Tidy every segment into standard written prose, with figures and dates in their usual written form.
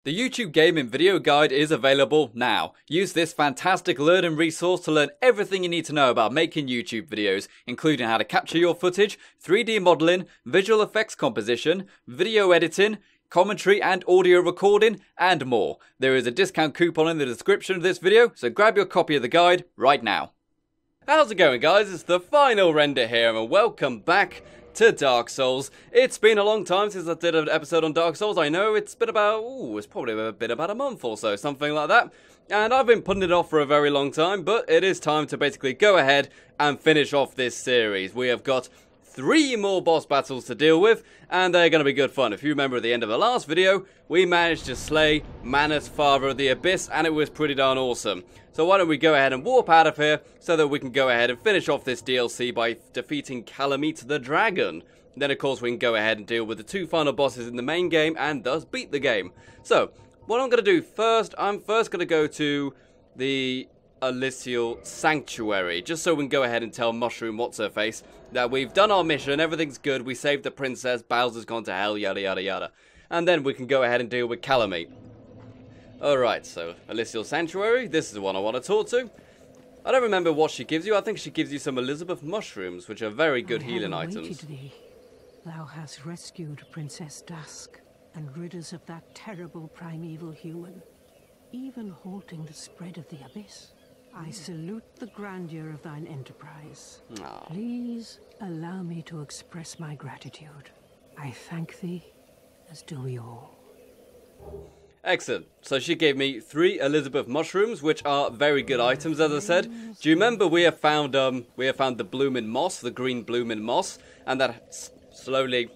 The YouTube Gaming Video Guide is available now. Use this fantastic learning resource to learn everything you need to know about making YouTube videos, including how to capture your footage, 3D modeling, visual effects composition, video editing, commentary and audio recording, and more. There is a discount coupon in the description of this video, so grab your copy of the guide right now. How's it going, guys? It's the final render here, and welcome back to Dark Souls. It's been a long time since I did an episode on Dark Souls. I know it's been about, it's probably been about a month or so, something like that. And I've been putting it off for a very long time, but it is time to basically go ahead and finish off this series. We have got 3 more boss battles to deal with, and they're going to be good fun. If you remember at the end of the last video, we managed to slay Manus, Father of the Abyss, and it was pretty darn awesome. So why don't we go ahead and warp out of here, so that we can go ahead and finish off this DLC by defeating Calamite the Dragon. Then of course we can go ahead and deal with the 2 final bosses in the main game, and thus beat the game. So, what I'm going to do first, I'm first going to go to the Alyssial Sanctuary, just so we can go ahead and tell Mushroom What's-Her-Face that we've done our mission, everything's good, we saved the princess, Bowser's gone to hell, yada yada yada. And then we can go ahead and deal with Calamite. Alright, so Alyssial Sanctuary, this is the one I want to talk to. I don't remember what she gives you, I think she gives you some Elizabeth mushrooms, which are very good healing items. Thee. Thou hast rescued Princess Dusk, and rid us of that terrible primeval human, even halting the spread of the abyss. I salute the grandeur of thine enterprise. Aww. Please allow me to express my gratitude. I thank thee, as do we all. Excellent. So she gave me 3 Elizabeth mushrooms, which are very good items, as I said. Do you remember we have found the blooming moss, the green blooming moss, and that slowly,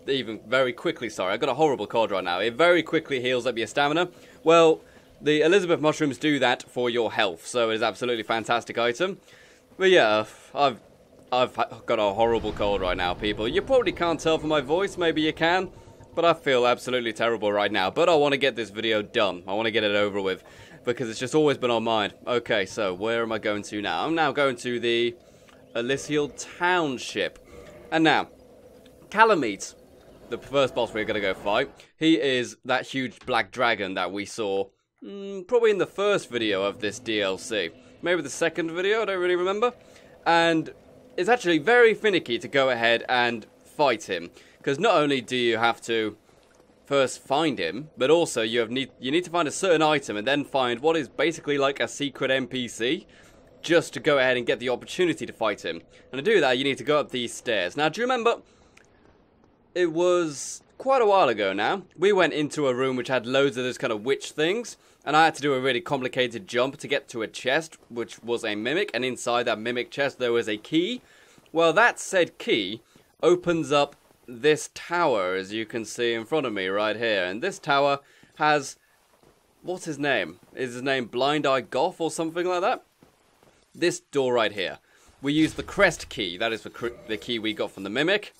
even very quickly, sorry, I got a horrible cold right now. It very quickly heals up your stamina. Well, the Elizabeth mushrooms do that for your health, so it is absolutely fantastic item. But yeah, I've got a horrible cold right now, people. You probably can't tell from my voice, maybe you can, but I feel absolutely terrible right now. But I want to get this video done. I want to get it over with, because it's just always been on mind. Okay, so where am I going to now? I'm now going to the Alyssial Township. And now, Calamite, the first boss we're going to go fight, he is that huge black dragon that we saw probably in the first video of this DLC. Maybe the second video, I don't really remember. And it's actually very finicky to go ahead and fight him, because not only do you have to first find him, but also you need to find a certain item and then find what is basically like a secret NPC, just to go ahead and get the opportunity to fight him. And to do that, you need to go up these stairs. Now, do you remember, it was quite a while ago now, we went into a room which had loads of those kind of witch things, and I had to do a really complicated jump to get to a chest, which was a mimic, and inside that mimic chest there was a key. Well, that said key opens up this tower, as you can see in front of me right here, and this tower has, what's his name? Is his name Blind Eye Goth or something like that? This door right here. We use the crest key, that is the key we got from the mimic,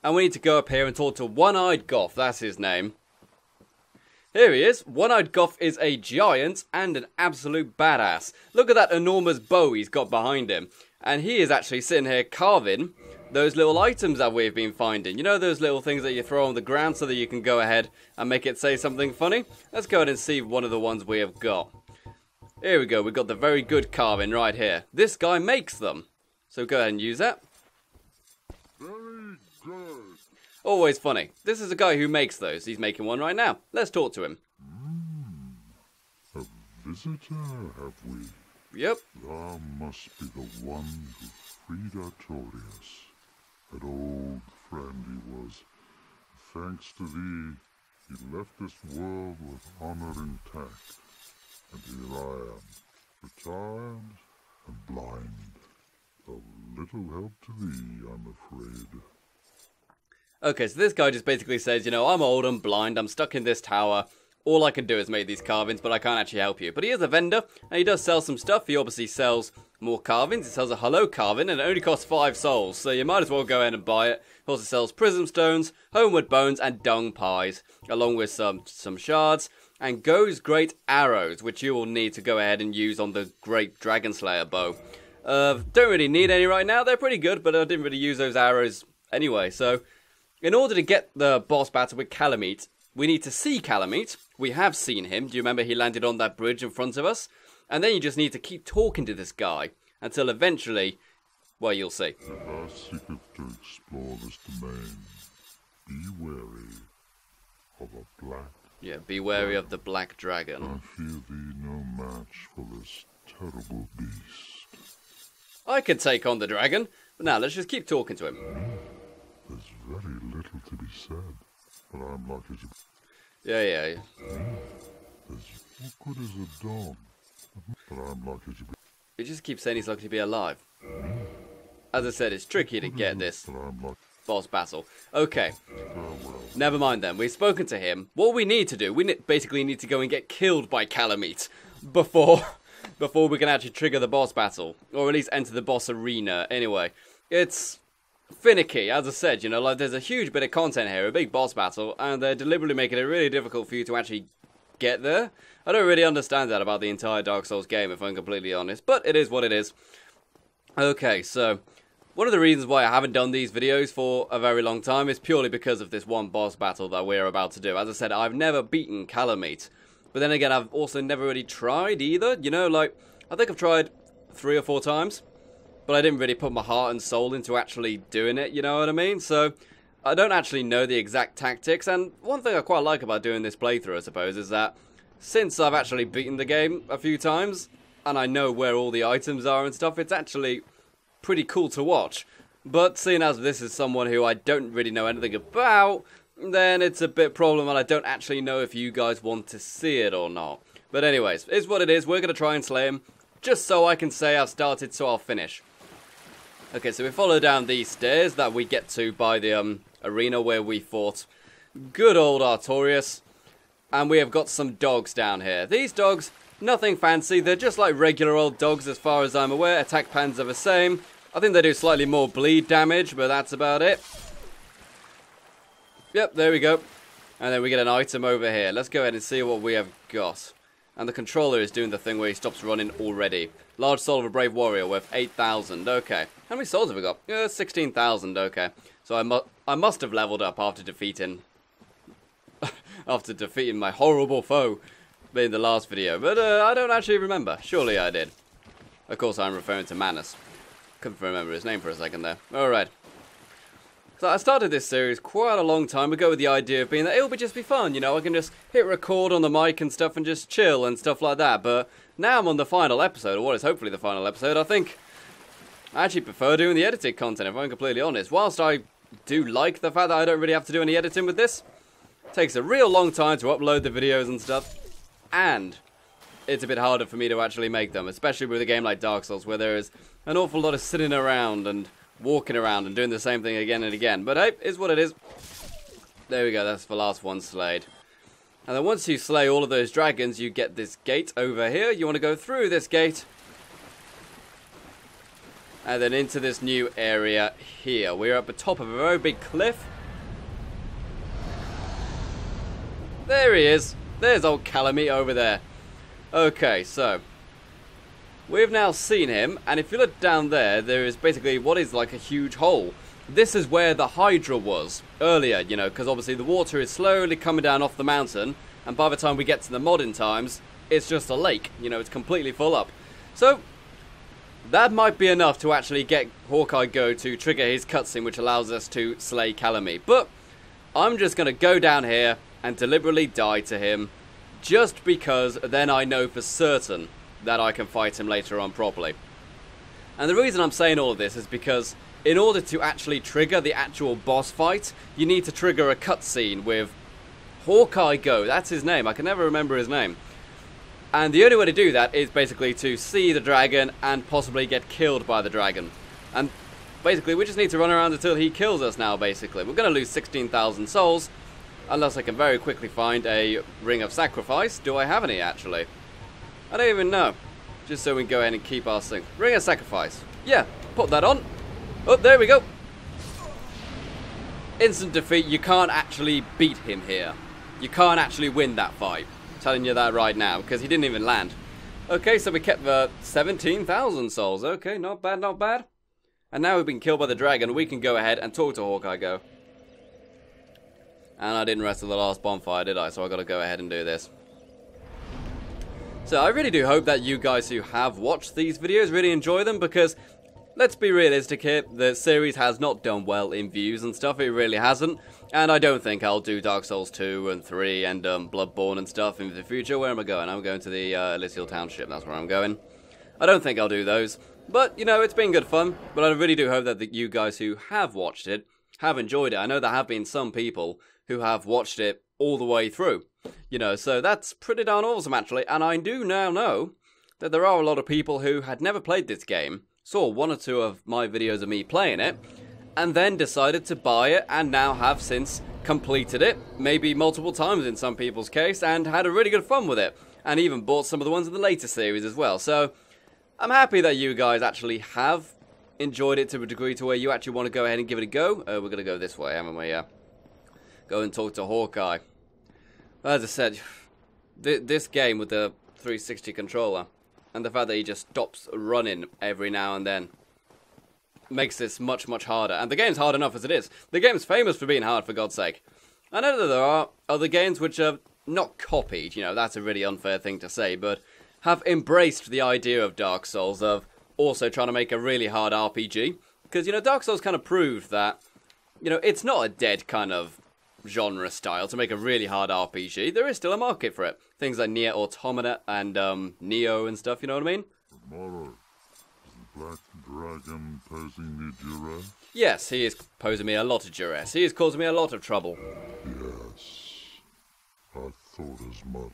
and we need to go up here and talk to One-Eyed Goth, that's his name. Here he is. One-Eyed Goth is a giant and an absolute badass. Look at that enormous bow he's got behind him. And he is actually sitting here carving those little items that we've been finding. You know those little things that you throw on the ground so that you can go ahead and make it say something funny? Let's go ahead and see one of the ones we have got. Here we go. We've got the very good carving right here. This guy makes them. So go ahead and use that. Very good. Always funny. This is a guy who makes those. He's making one right now. Let's talk to him. A visitor, have we? Yep. Thou must be the one who freed Artorias. An old friend he was. Thanks to thee, he left this world with honor intact. And here I am, retired and blind. Of little help to thee, I'm afraid. Okay, so this guy just basically says, you know, I'm old, I'm blind, I'm stuck in this tower. All I can do is make these carvings, but I can't actually help you. But he is a vendor, and he does sell some stuff. He obviously sells more carvings. He sells a hello carving, and it only costs 5 souls, so you might as well go ahead and buy it. He also sells prism stones, homeward bones, and dung pies, along with some shards, and Go's great arrows, which you will need to go ahead and use on the great Dragon Slayer bow. Don't really need any right now. They're pretty good, but I didn't really use those arrows anyway. So, in order to get the boss battle with Calamite, we need to see Calamite, we have seen him. Do you remember he landed on that bridge in front of us? And then you just need to keep talking to this guy until eventually, well, you'll see. If thou seeketh to explore this domain, be wary of a black. Yeah, be wary of the black dragon. I fear thee no match for this terrible beast. I could take on the dragon, but now let's just keep talking to him. There's very little to be said, but I'm lucky to... Yeah. What good is a dog? But I'm lucky to be... He just keeps saying he's lucky to be alive. As I said, it's tricky to get this boss battle. Okay, never mind then. We've spoken to him. What we need to do, we basically need to go and get killed by Calamite before we can actually trigger the boss battle. Or at least enter the boss arena. Anyway, it's finicky. As I said, you know, like there's a huge bit of content here, a big boss battle, and they're deliberately making it really difficult for you to actually get there. I don't really understand that about the entire Dark Souls game, if I'm completely honest, but it is what it is. Okay, so one of the reasons why I haven't done these videos for a very long time is purely because of this one boss battle that we're about to do. As I said, I've never beaten Calamite, but then again, I've also never really tried either. You know, like, I think I've tried 3 or 4 times, but I didn't really put my heart and soul into actually doing it, you know what I mean? So I don't actually know the exact tactics, and one thing I quite like about doing this playthrough, I suppose, is that since I've actually beaten the game a few times, and I know where all the items are and stuff, it's actually pretty cool to watch. But seeing as this is someone who I don't really know anything about, then it's a bit problem, and I don't actually know if you guys want to see it or not. But anyways, it's what it is. We're going to try and slay him, just so I can say I've started, so I'll finish. Okay, so we follow down these stairs that we get to by the arena where we fought good old Artorias. And we have got some dogs down here. These dogs, nothing fancy. They're just like regular old dogs as far as I'm aware. Attack patterns are the same. I think they do slightly more bleed damage, but that's about it. Yep, there we go. And then we get an item over here. Let's go ahead and see what we have got. And the controller is doing the thing where he stops running already. Large soul of a brave warrior worth 8,000. Okay. How many souls have we got? 16,000. Okay. So I must have leveled up after defeating my horrible foe in the last video. But I don't actually remember. Surely I did. Of course, I'm referring to Manus. Couldn't remember his name for a second there. Alright. So I started this series quite a long time ago with the idea of being that it'll just be fun, you know, I can just hit record on the mic and stuff and just chill and stuff like that, but now I'm on the final episode, or what is hopefully the final episode. I think I actually prefer doing the edited content, if I'm completely honest. Whilst I do like the fact that I don't really have to do any editing with this, it takes a real long time to upload the videos and stuff, and it's a bit harder for me to actually make them, especially with a game like Dark Souls, where there is an awful lot of sitting around and walking around and doing the same thing again and again. But hey, it's what it is. There we go, that's the last one slayed. And then once you slay all of those dragons, you get this gate over here. You want to go through this gate. And then into this new area here. We're at the top of a very big cliff. There he is. There's old Calamite over there. Okay, so we've now seen him, and if you look down there, there is basically what is like a huge hole. This is where the Hydra was earlier, you know, because obviously the water is slowly coming down off the mountain, and by the time we get to the modern times, it's just a lake, you know, it's completely full up. So that might be enough to actually get Hawkeye Go to trigger his cutscene, which allows us to slay Calamite. But I'm just going to go down here and deliberately die to him, just because then I know for certain that I can fight him later on properly. And the reason I'm saying all of this is because in order to actually trigger the actual boss fight, you need to trigger a cutscene with Hawkeye Go. That's his name. I can never remember his name. And the only way to do that is basically to see the dragon and possibly get killed by the dragon. And basically we just need to run around until he kills us now, basically. We're going to lose 16,000 souls, unless I can very quickly find a Ring of Sacrifice. Do I have any, actually? I don't even know. Just so we can go ahead and keep our thing. Ring of Sacrifice. Yeah, put that on. Oh, there we go. Instant defeat. You can't actually beat him here. You can't actually win that fight. I'm telling you that right now, because he didn't even land. Okay, so we kept the 17,000 souls. Okay, not bad, not bad. And now we've been killed by the dragon, we can go ahead and talk to Hawkeye Go. And I didn't rest at the last bonfire, did I? So I gotta go ahead and do this. So I really do hope that you guys who have watched these videos really enjoy them, because let's be realistic here, the series has not done well in views and stuff, it really hasn't. And I don't think I'll do Dark Souls 2 and 3 and Bloodborne and stuff in the future. Where am I going? I'm going to the Elysial Township, that's where I'm going. I don't think I'll do those. But, you know, it's been good fun. But I really do hope that you guys who have watched it have enjoyed it. I know there have been some people who have watched it all the way through. You know, so that's pretty darn awesome, actually. And I do now know that there are a lot of people who had never played this game, saw one or two of my videos of me playing it, and then decided to buy it, and now have since completed it, maybe multiple times in some people's case, and had a really good fun with it. And even bought some of the ones in the later series as well. So I'm happy that you guys actually have enjoyed it to a degree to where you actually want to go ahead and give it a go. We're going to go this way, haven't we? Go and talk to Hawkeye. As I said, this game with the 360 controller, and the fact that he just stops running every now and then, makes this much, much harder. And the game's hard enough as it is. The game's famous for being hard, for God's sake. I know that there are other games which are not copied, you know, that's a really unfair thing to say, but have embraced the idea of Dark Souls, of also trying to make a really hard RPG. Because, you know, Dark Souls kind of proved that, you know, it's not a dead kind of genre style to make a really hard RPG. There is still a market for it. Things like Nier Automata and Neo and stuff, you know what I mean? Mara, is the black dragon posing me duress? Yes, he is posing me a lot of duress. He is causing me a lot of trouble. Yes, I thought as much.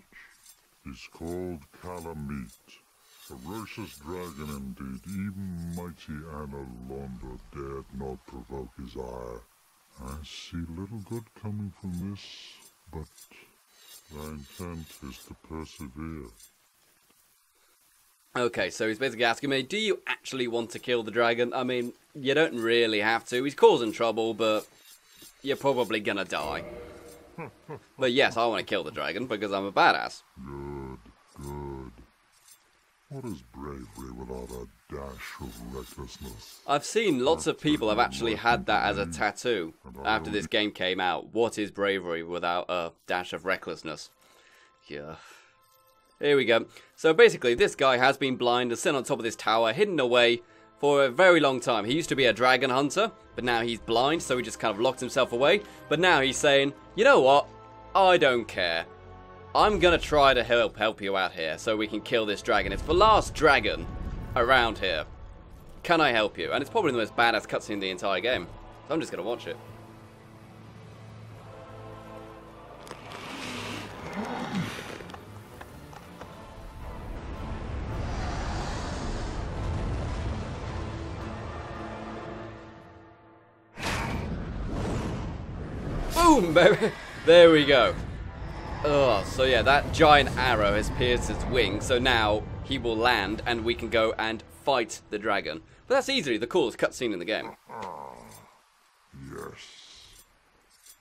He's called Calamite. Ferocious dragon indeed. Even mighty Anna Londa dared not provoke his ire. I see little good coming from this, but thy intent is to persevere. Okay, so he's basically asking me, do you actually want to kill the dragon? I mean, you don't really have to. He's causing trouble, but you're probably gonna die. But yes, I want to kill the dragon because I'm a badass. Good, good. What is bravery without a dash of recklessness? I've seen lots of people have actually had that as a tattoo after this game came out. What is bravery without a dash of recklessness? Yeah. Here we go. So basically, this guy has been blind and sitting on top of this tower, hidden away for a very long time. He used to be a dragon hunter, but now he's blind, so he just kind of locked himself away. But now he's saying, you know what? I don't care. I'm gonna try to help you out here so we can kill this dragon. It's the last dragon around here. Can I help you? And it's probably the most badass cutscene in the entire game. So I'm just gonna watch it. Boom, baby. There we go. Oh, so yeah, that giant arrow has pierced his wing, so now he will land and we can go and fight the dragon. But that's easily the coolest cutscene in the game. Yes.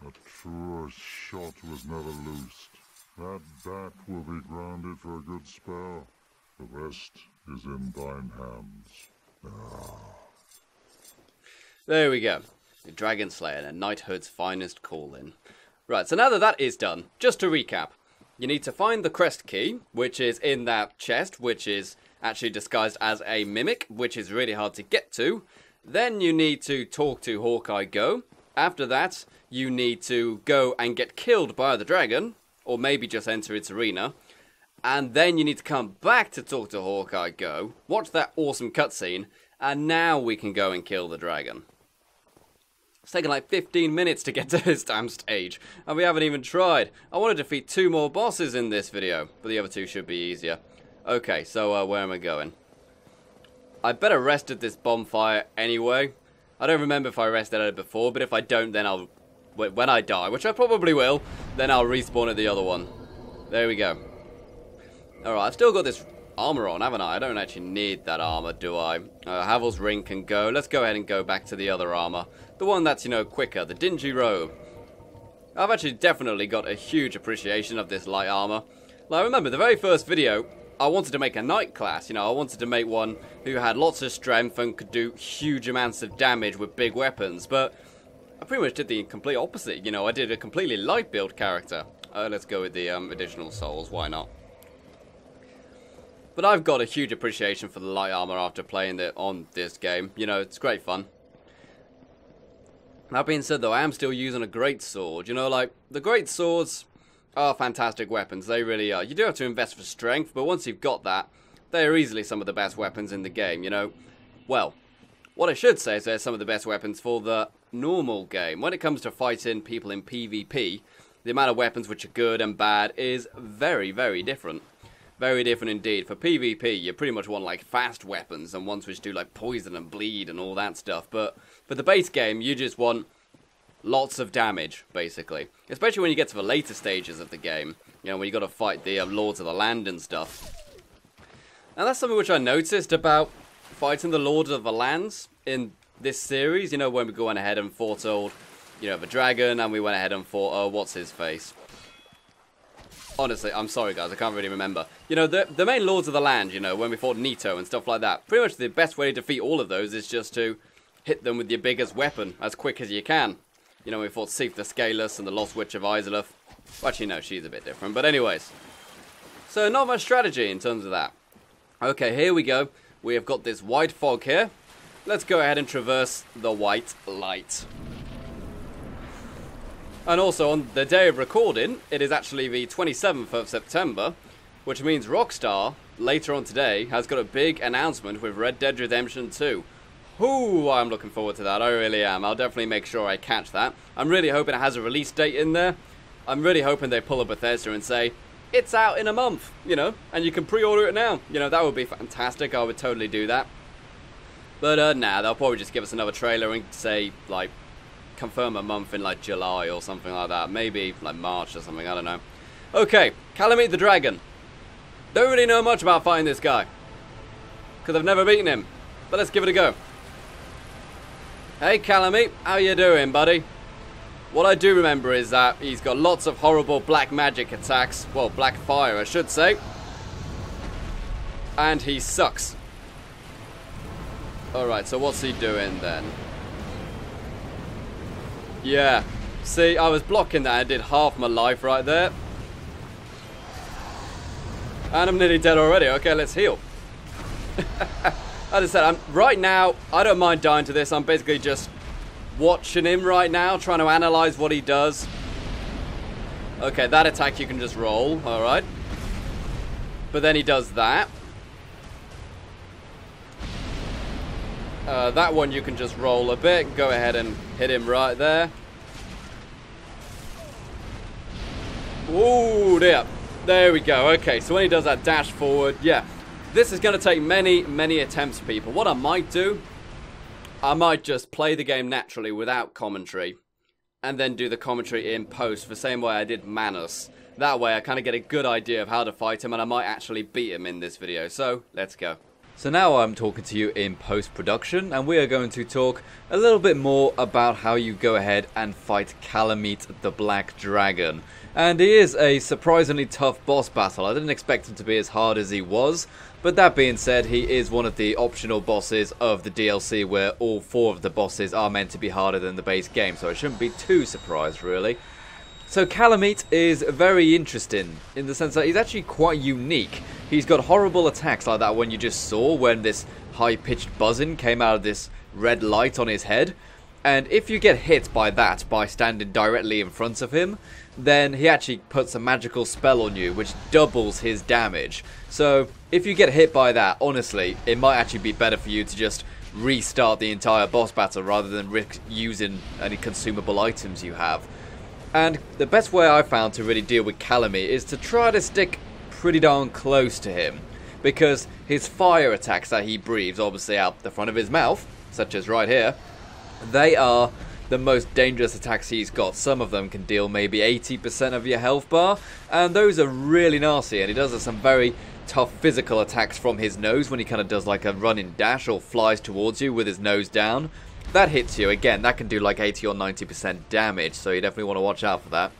A truer shot was never loosed. That bat will be grounded for a good spell. The rest is in thine hands. There we go. The Dragon Slayer and knighthood's finest calling. Right, so now that that is done, just to recap, you need to find the crest key, which is in that chest, which is actually disguised as a mimic, which is really hard to get to. Then you need to talk to Hawkeye Go. After that, you need to go and get killed by the dragon, or maybe just enter its arena. And then you need to come back to talk to Hawkeye Go, watch that awesome cutscene, and now we can go and kill the dragon. It's taken like 15 minutes to get to this damn stage, and we haven't even tried. I want to defeat 2 more bosses in this video, but the other 2 should be easier. Okay, so where am I going? I better rest at this bonfire anyway. I don't remember if I rested at it before, but if I don't, then I'll... when I die, which I probably will, then I'll respawn at the other one. There we go. Alright, I've still got this armor on, haven't I? I don't actually need that armor, do I? Havel's ring can go. Let's go ahead and go back to the other armor. The one that's, you know, quicker, the dingy robe. I've actually definitely got a huge appreciation of this light armor. Like, remember, the very first video, I wanted to make a knight class, you know, I wanted to make one who had lots of strength and could do huge amounts of damage with big weapons, but I pretty much did the complete opposite. You know, I did a completely light build character. Let's go with the additional souls, why not? But I've got a huge appreciation for the light armor after playing it on this game. You know, it's great fun. That being said, though, I am still using a great sword. You know, like, the great swords are fantastic weapons. They really are. You do have to invest for strength, but once you've got that, they're easily some of the best weapons in the game, you know. Well, what I should say is they're some of the best weapons for the normal game. When it comes to fighting people in PvP, the amount of weapons which are good and bad is very, very different. Very different indeed. For PvP, you pretty much want like fast weapons and ones which do like poison and bleed and all that stuff. But for the base game, you just want lots of damage, basically. Especially when you get to the later stages of the game. You know, when you got to fight the Lords of the Land and stuff. And that's something which I noticed about fighting the Lords of the Lands in this series. You know, when we went ahead and fought old, you know, the dragon, and we went ahead and fought, what's his face? Honestly, I'm sorry guys, I can't really remember. You know, the main Lords of the Land, you know, when we fought Nito and stuff like that. Pretty much the best way to defeat all of those is just to hit them with your biggest weapon as quick as you can. You know, we fought Sif the Scaleless and the Lost Witch of Isleth. Well, actually, no, she's a bit different. But anyways. So, not much strategy in terms of that. Okay, here we go. We have got this white fog here. Let's go ahead and traverse the white light. And also, on the day of recording, it is actually the 27th of September, which means Rockstar, later on today, has got a big announcement with Red Dead Redemption 2. Ooh, I'm looking forward to that, I really am. I'll definitely make sure I catch that. I'm really hoping it has a release date in there. I'm really hoping they pull up Bethesda and say, it's out in a month, you know, and you can pre-order it now. You know, that would be fantastic, I would totally do that. But, nah, they'll probably just give us another trailer and say, like, confirm a month in like July or something like that. Maybe like March or something, I don't know. Okay, Calamite the Dragon. Don't really know much about fighting this guy, because I've never beaten him. But let's give it a go. Hey Calamite, how you doing, buddy? What I do remember is that he's got lots of horrible black magic attacks. Well, black fire I should say. And he sucks. Alright, so what's he doing then? Yeah, see, I was blocking that. I did half my life right there. And I'm nearly dead already. Okay, let's heal. As I said, right now, I don't mind dying to this. I'm basically just watching him right now, trying to analyze what he does. Okay, that attack you can just roll, alright. But then he does that. That one you can just roll a bit. Go ahead and hit him right there. Ooh, dear. There we go. Okay, so when he does that dash forward, yeah. This is going to take many, many attempts, people. What I might do, I might just play the game naturally without commentary. And then do the commentary in post, the same way I did Manus. That way I kind of get a good idea of how to fight him, and I might actually beat him in this video. So, let's go. So now I'm talking to you in post-production, and we are going to talk a little bit more about how you go ahead and fight Calamite the Black Dragon. And he is a surprisingly tough boss battle. I didn't expect him to be as hard as he was, but that being said, he is one of the optional bosses of the DLC where all 4 of the bosses are meant to be harder than the base game, so I shouldn't be too surprised really. So Calamite is very interesting in the sense that he's actually quite unique. He's got horrible attacks like that one you just saw when this high-pitched buzzing came out of this red light on his head. And if you get hit by that by standing directly in front of him, then he actually puts a magical spell on you which doubles his damage. So if you get hit by that, honestly, it might actually be better for you to just restart the entire boss battle rather than risk using any consumable items you have. And the best way I found to really deal with Calamite is to try to stick pretty darn close to him. Because his fire attacks that he breathes, obviously out the front of his mouth, such as right here, they are the most dangerous attacks he's got. Some of them can deal maybe 80% of your health bar, and those are really nasty. And he does some very tough physical attacks from his nose when he kind of does like a running dash or flies towards you with his nose down. That hits you, again, that can do like 80 or 90% damage, so you definitely want to watch out for that.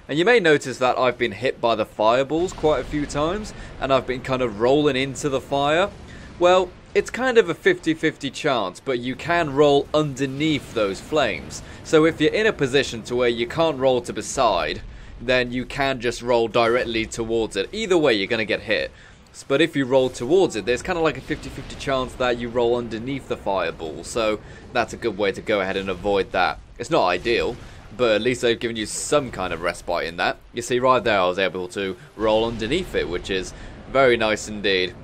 And you may notice that I've been hit by the fireballs quite a few times, and I've been kind of rolling into the fire. Well, it's kind of a 50-50 chance, but you can roll underneath those flames. So if you're in a position to where you can't roll to the side, then you can just roll directly towards it. Either way, you're going to get hit. But if you roll towards it, there's kind of like a 50-50 chance that you roll underneath the fireball. So that's a good way to go ahead and avoid that. It's not ideal, but at least they've given you some kind of respite in that. You see, right there I was able to roll underneath it, which is very nice indeed.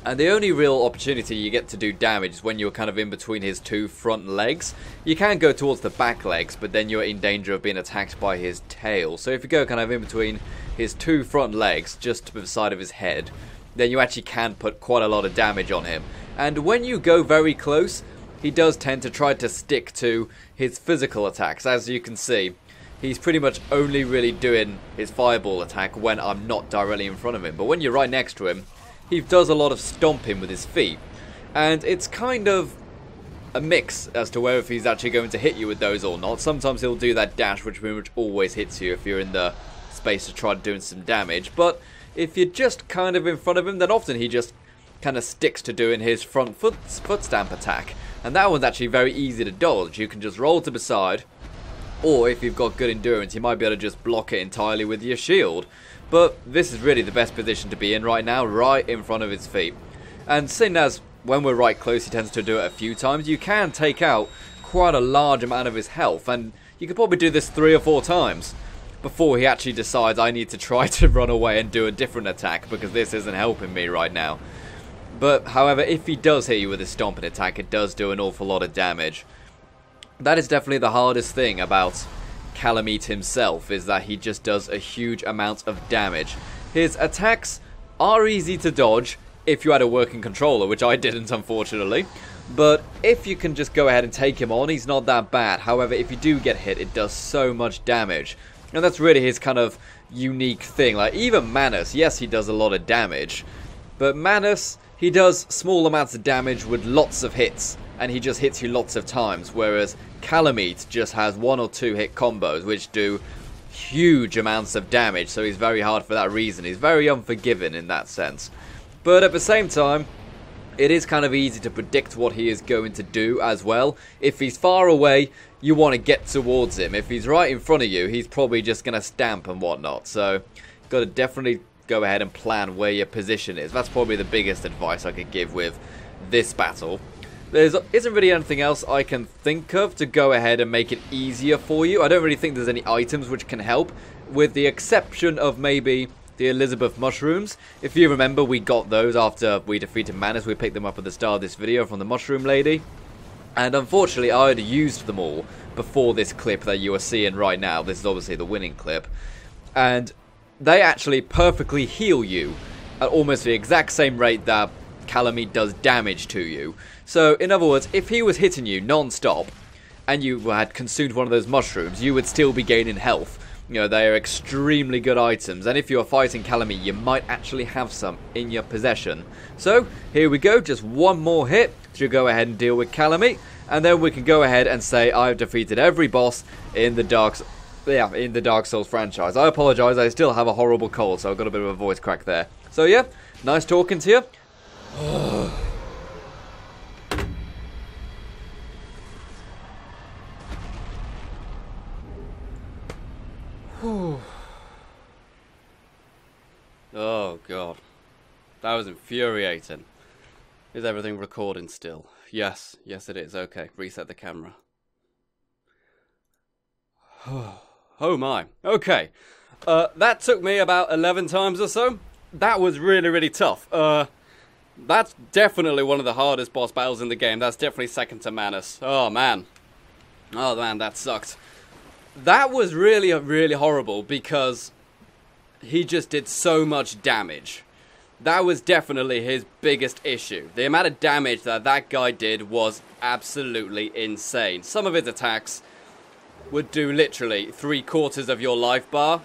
And the only real opportunity you get to do damage is when you're kind of in between his two front legs. You can go towards the back legs, but then you're in danger of being attacked by his tail. So if you go kind of in between his two front legs, just to the side of his head, then you actually can put quite a lot of damage on him. And when you go very close, he does tend to try to stick to his physical attacks. As you can see, he's pretty much only really doing his fireball attack when I'm not directly in front of him. But when you're right next to him, he does a lot of stomping with his feet. And it's kind of a mix as to whether if he's actually going to hit you with those or not. Sometimes he'll do that dash, which pretty much always hits you if you're in the space to try doing some damage. But if you're just kind of in front of him, then often he just kind of sticks to doing his front foot stamp attack. And that one's actually very easy to dodge. You can just roll to the side, or if you've got good endurance, you might be able to just block it entirely with your shield. But this is really the best position to be in right now, right in front of his feet. And seeing as when we're right close, he tends to do it a few times, you can take out quite a large amount of his health. And you could probably do this 3 or 4 times before he actually decides I need to try to run away and do a different attack, because this isn't helping me right now. But however, if he does hit you with his stomping attack, it does do an awful lot of damage. That is definitely the hardest thing about Kalameet himself, is that he just does a huge amount of damage. His attacks are easy to dodge if you had a working controller, which I didn't, unfortunately. But if you can just go ahead and take him on, he's not that bad. However, if you do get hit, it does so much damage. And that's really his kind of unique thing. Like, even Manus, yes, he does a lot of damage, but Manus, he does small amounts of damage with lots of hits, and he just hits you lots of times, whereas Kalameet just has 1 or 2 hit combos, which do huge amounts of damage, so he's very hard for that reason. He's very unforgiving in that sense. But at the same time, it is kind of easy to predict what he is going to do as well. If he's far away, you want to get towards him. If he's right in front of you, he's probably just going to stamp and whatnot. So, got to definitely go ahead and plan where your position is. That's probably the biggest advice I could give with this battle. There isn't really anything else I can think of to go ahead and make it easier for you. I don't really think there's any items which can help, with the exception of maybe the Elizabeth mushrooms. If you remember, we got those after we defeated Manus. We picked them up at the start of this video from the mushroom lady. And unfortunately, I had used them all before this clip that you are seeing right now. This is obviously the winning clip. And they actually perfectly heal you at almost the exact same rate that Kalameet does damage to you. So, in other words, if he was hitting you non-stop and you had consumed one of those mushrooms, you would still be gaining health. You know, they are extremely good items, and if you're fighting Kalameet, you might actually have some in your possession. So, here we go, just one more hit to go ahead and deal with Kalameet, and then we can go ahead and say I've defeated every boss in the Dark Souls franchise. I apologise, I still have a horrible cold, so I've got a bit of a voice crack there. So yeah, nice talking to you. Oh god, that was infuriating. Is everything recording still? Yes it is. Okay, reset the camera. Oh my. Okay, that took me about 11 times or so. That was really tough. That's definitely one of the hardest boss battles in the game. That's definitely second to Manus. Oh man, that sucked. That was really horrible because he just did so much damage. That was definitely his biggest issue. The amount of damage that guy did was absolutely insane. Some of his attacks would do literally 3/4 of your life bar,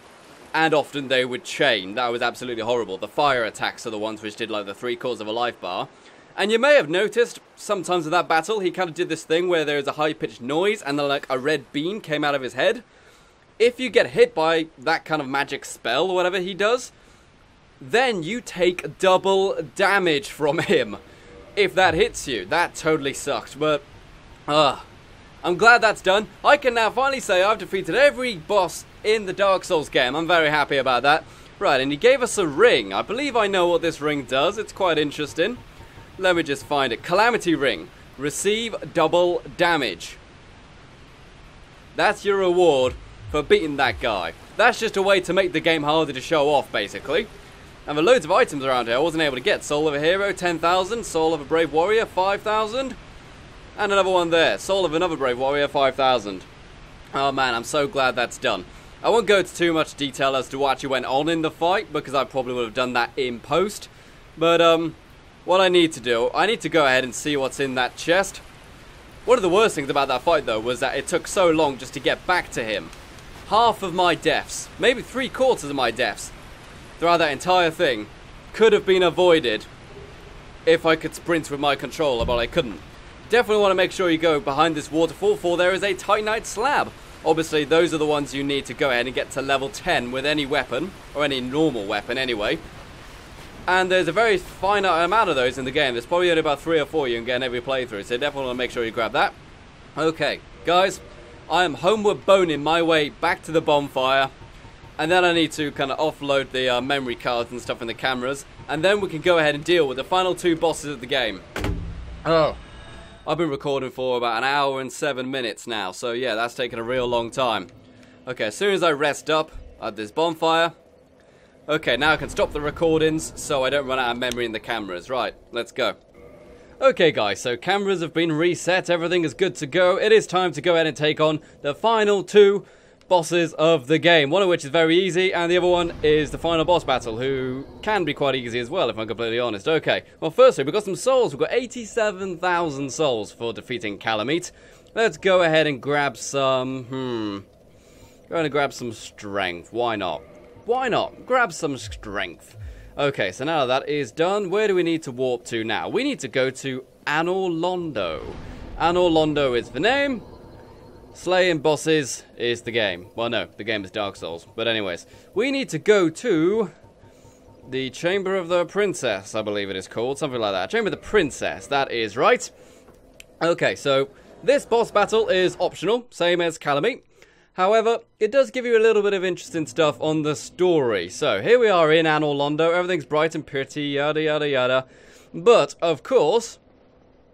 and often they would chain. That was absolutely horrible. The fire attacks are the ones which did like the 3/4 of a life bar. And you may have noticed, sometimes in that battle, he kind of did this thing where there was a high-pitched noise and then like a red beam came out of his head. If you get hit by that kind of magic spell or whatever he does, then you take double damage from him. if that hits you. That totally sucked, but I'm glad that's done. I can now finally say I've defeated every boss in the Dark Souls game. I'm very happy about that. Right, and he gave us a ring. I believe I know what this ring does. It's quite interesting. Let me just find it. Calamity Ring. Receive double damage. That's your reward for beating that guy. That's just a way to make the game harder to show off, basically. And there are loads of items around here I wasn't able to get. Soul of a Hero, 10,000. Soul of a Brave Warrior, 5,000. And another one there. Soul of another Brave Warrior, 5,000. Oh man, I'm so glad that's done. I won't go into too much detail as to what actually went on in the fight, because I probably would have done that in post. But, what I need to do, I need to go ahead and see what's in that chest. One of the worst things about that fight, though, was that it took so long just to get back to him. Half of my deaths, maybe 3/4 of my deaths, throughout that entire thing, could have been avoided if I could sprint with my controller, but I couldn't. Definitely want to make sure you go behind this waterfall, for there is a Titanite slab. Obviously, those are the ones you need to go ahead and get to level 10 with any weapon, or any normal weapon anyway. And there's a very finite amount of those in the game. There's probably only about 3 or 4 you can get in every playthrough, so definitely want to make sure you grab that. Okay, guys, I am homeward boning my way back to the bonfire. And then I need to kind of offload the memory cards and stuff in the cameras. And then we can go ahead and deal with the final 2 bosses of the game. Oh, I've been recording for about 1 hour and 7 minutes now. So yeah, that's taken a real long time. Okay, as soon as I rest up at this bonfire. Okay, now I can stop the recordings so I don't run out of memory in the cameras. Right, let's go. Okay guys, so cameras have been reset, everything is good to go. It is time to go ahead and take on the final 2 bosses of the game. One of which is very easy, and the other one is the final boss battle, who can be quite easy as well, if I'm completely honest. Okay, well firstly, we've got some souls. We've got 87,000 souls for defeating Calamite. Let's go ahead and grab some, Go ahead and grab some strength. Why not? Why not? Grab some strength. Okay, so now that is done, where do we need to warp to now? We need to go to Anor Londo. Anor Londo is the name. Slaying bosses is the game. Well, no, the game is Dark Souls. But anyways, we need to go to the Chamber of the Princess, I believe it is called. Something like that. Chamber of the Princess, that is right. Okay, so this boss battle is optional, same as Calamite. However, it does give you a little bit of interesting stuff on the story. So, here we are in Anor Londo. Everything's bright and pretty, yada yada yada. But, of course,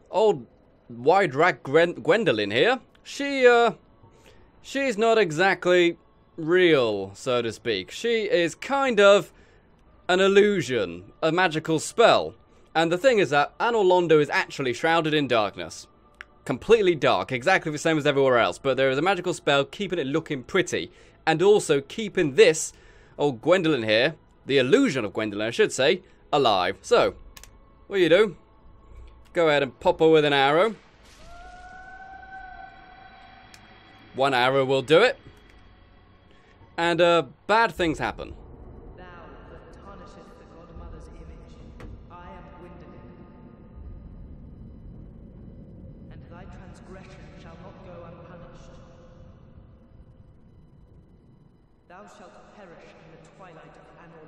old wide rack Gwendolyn here, she's not exactly real, so to speak. She is kind of an illusion, a magical spell. And the thing is that Anor Londo is actually shrouded in darkness. Completely dark, exactly the same as everywhere else, but there is a magical spell keeping it looking pretty, and also keeping this old Gwendolyn here, the illusion of Gwendolyn I should say, alive. So, what do? Go ahead and pop her with an arrow. 1 arrow will do it, and bad things happen. Thou shalt perish in the twilight of Anor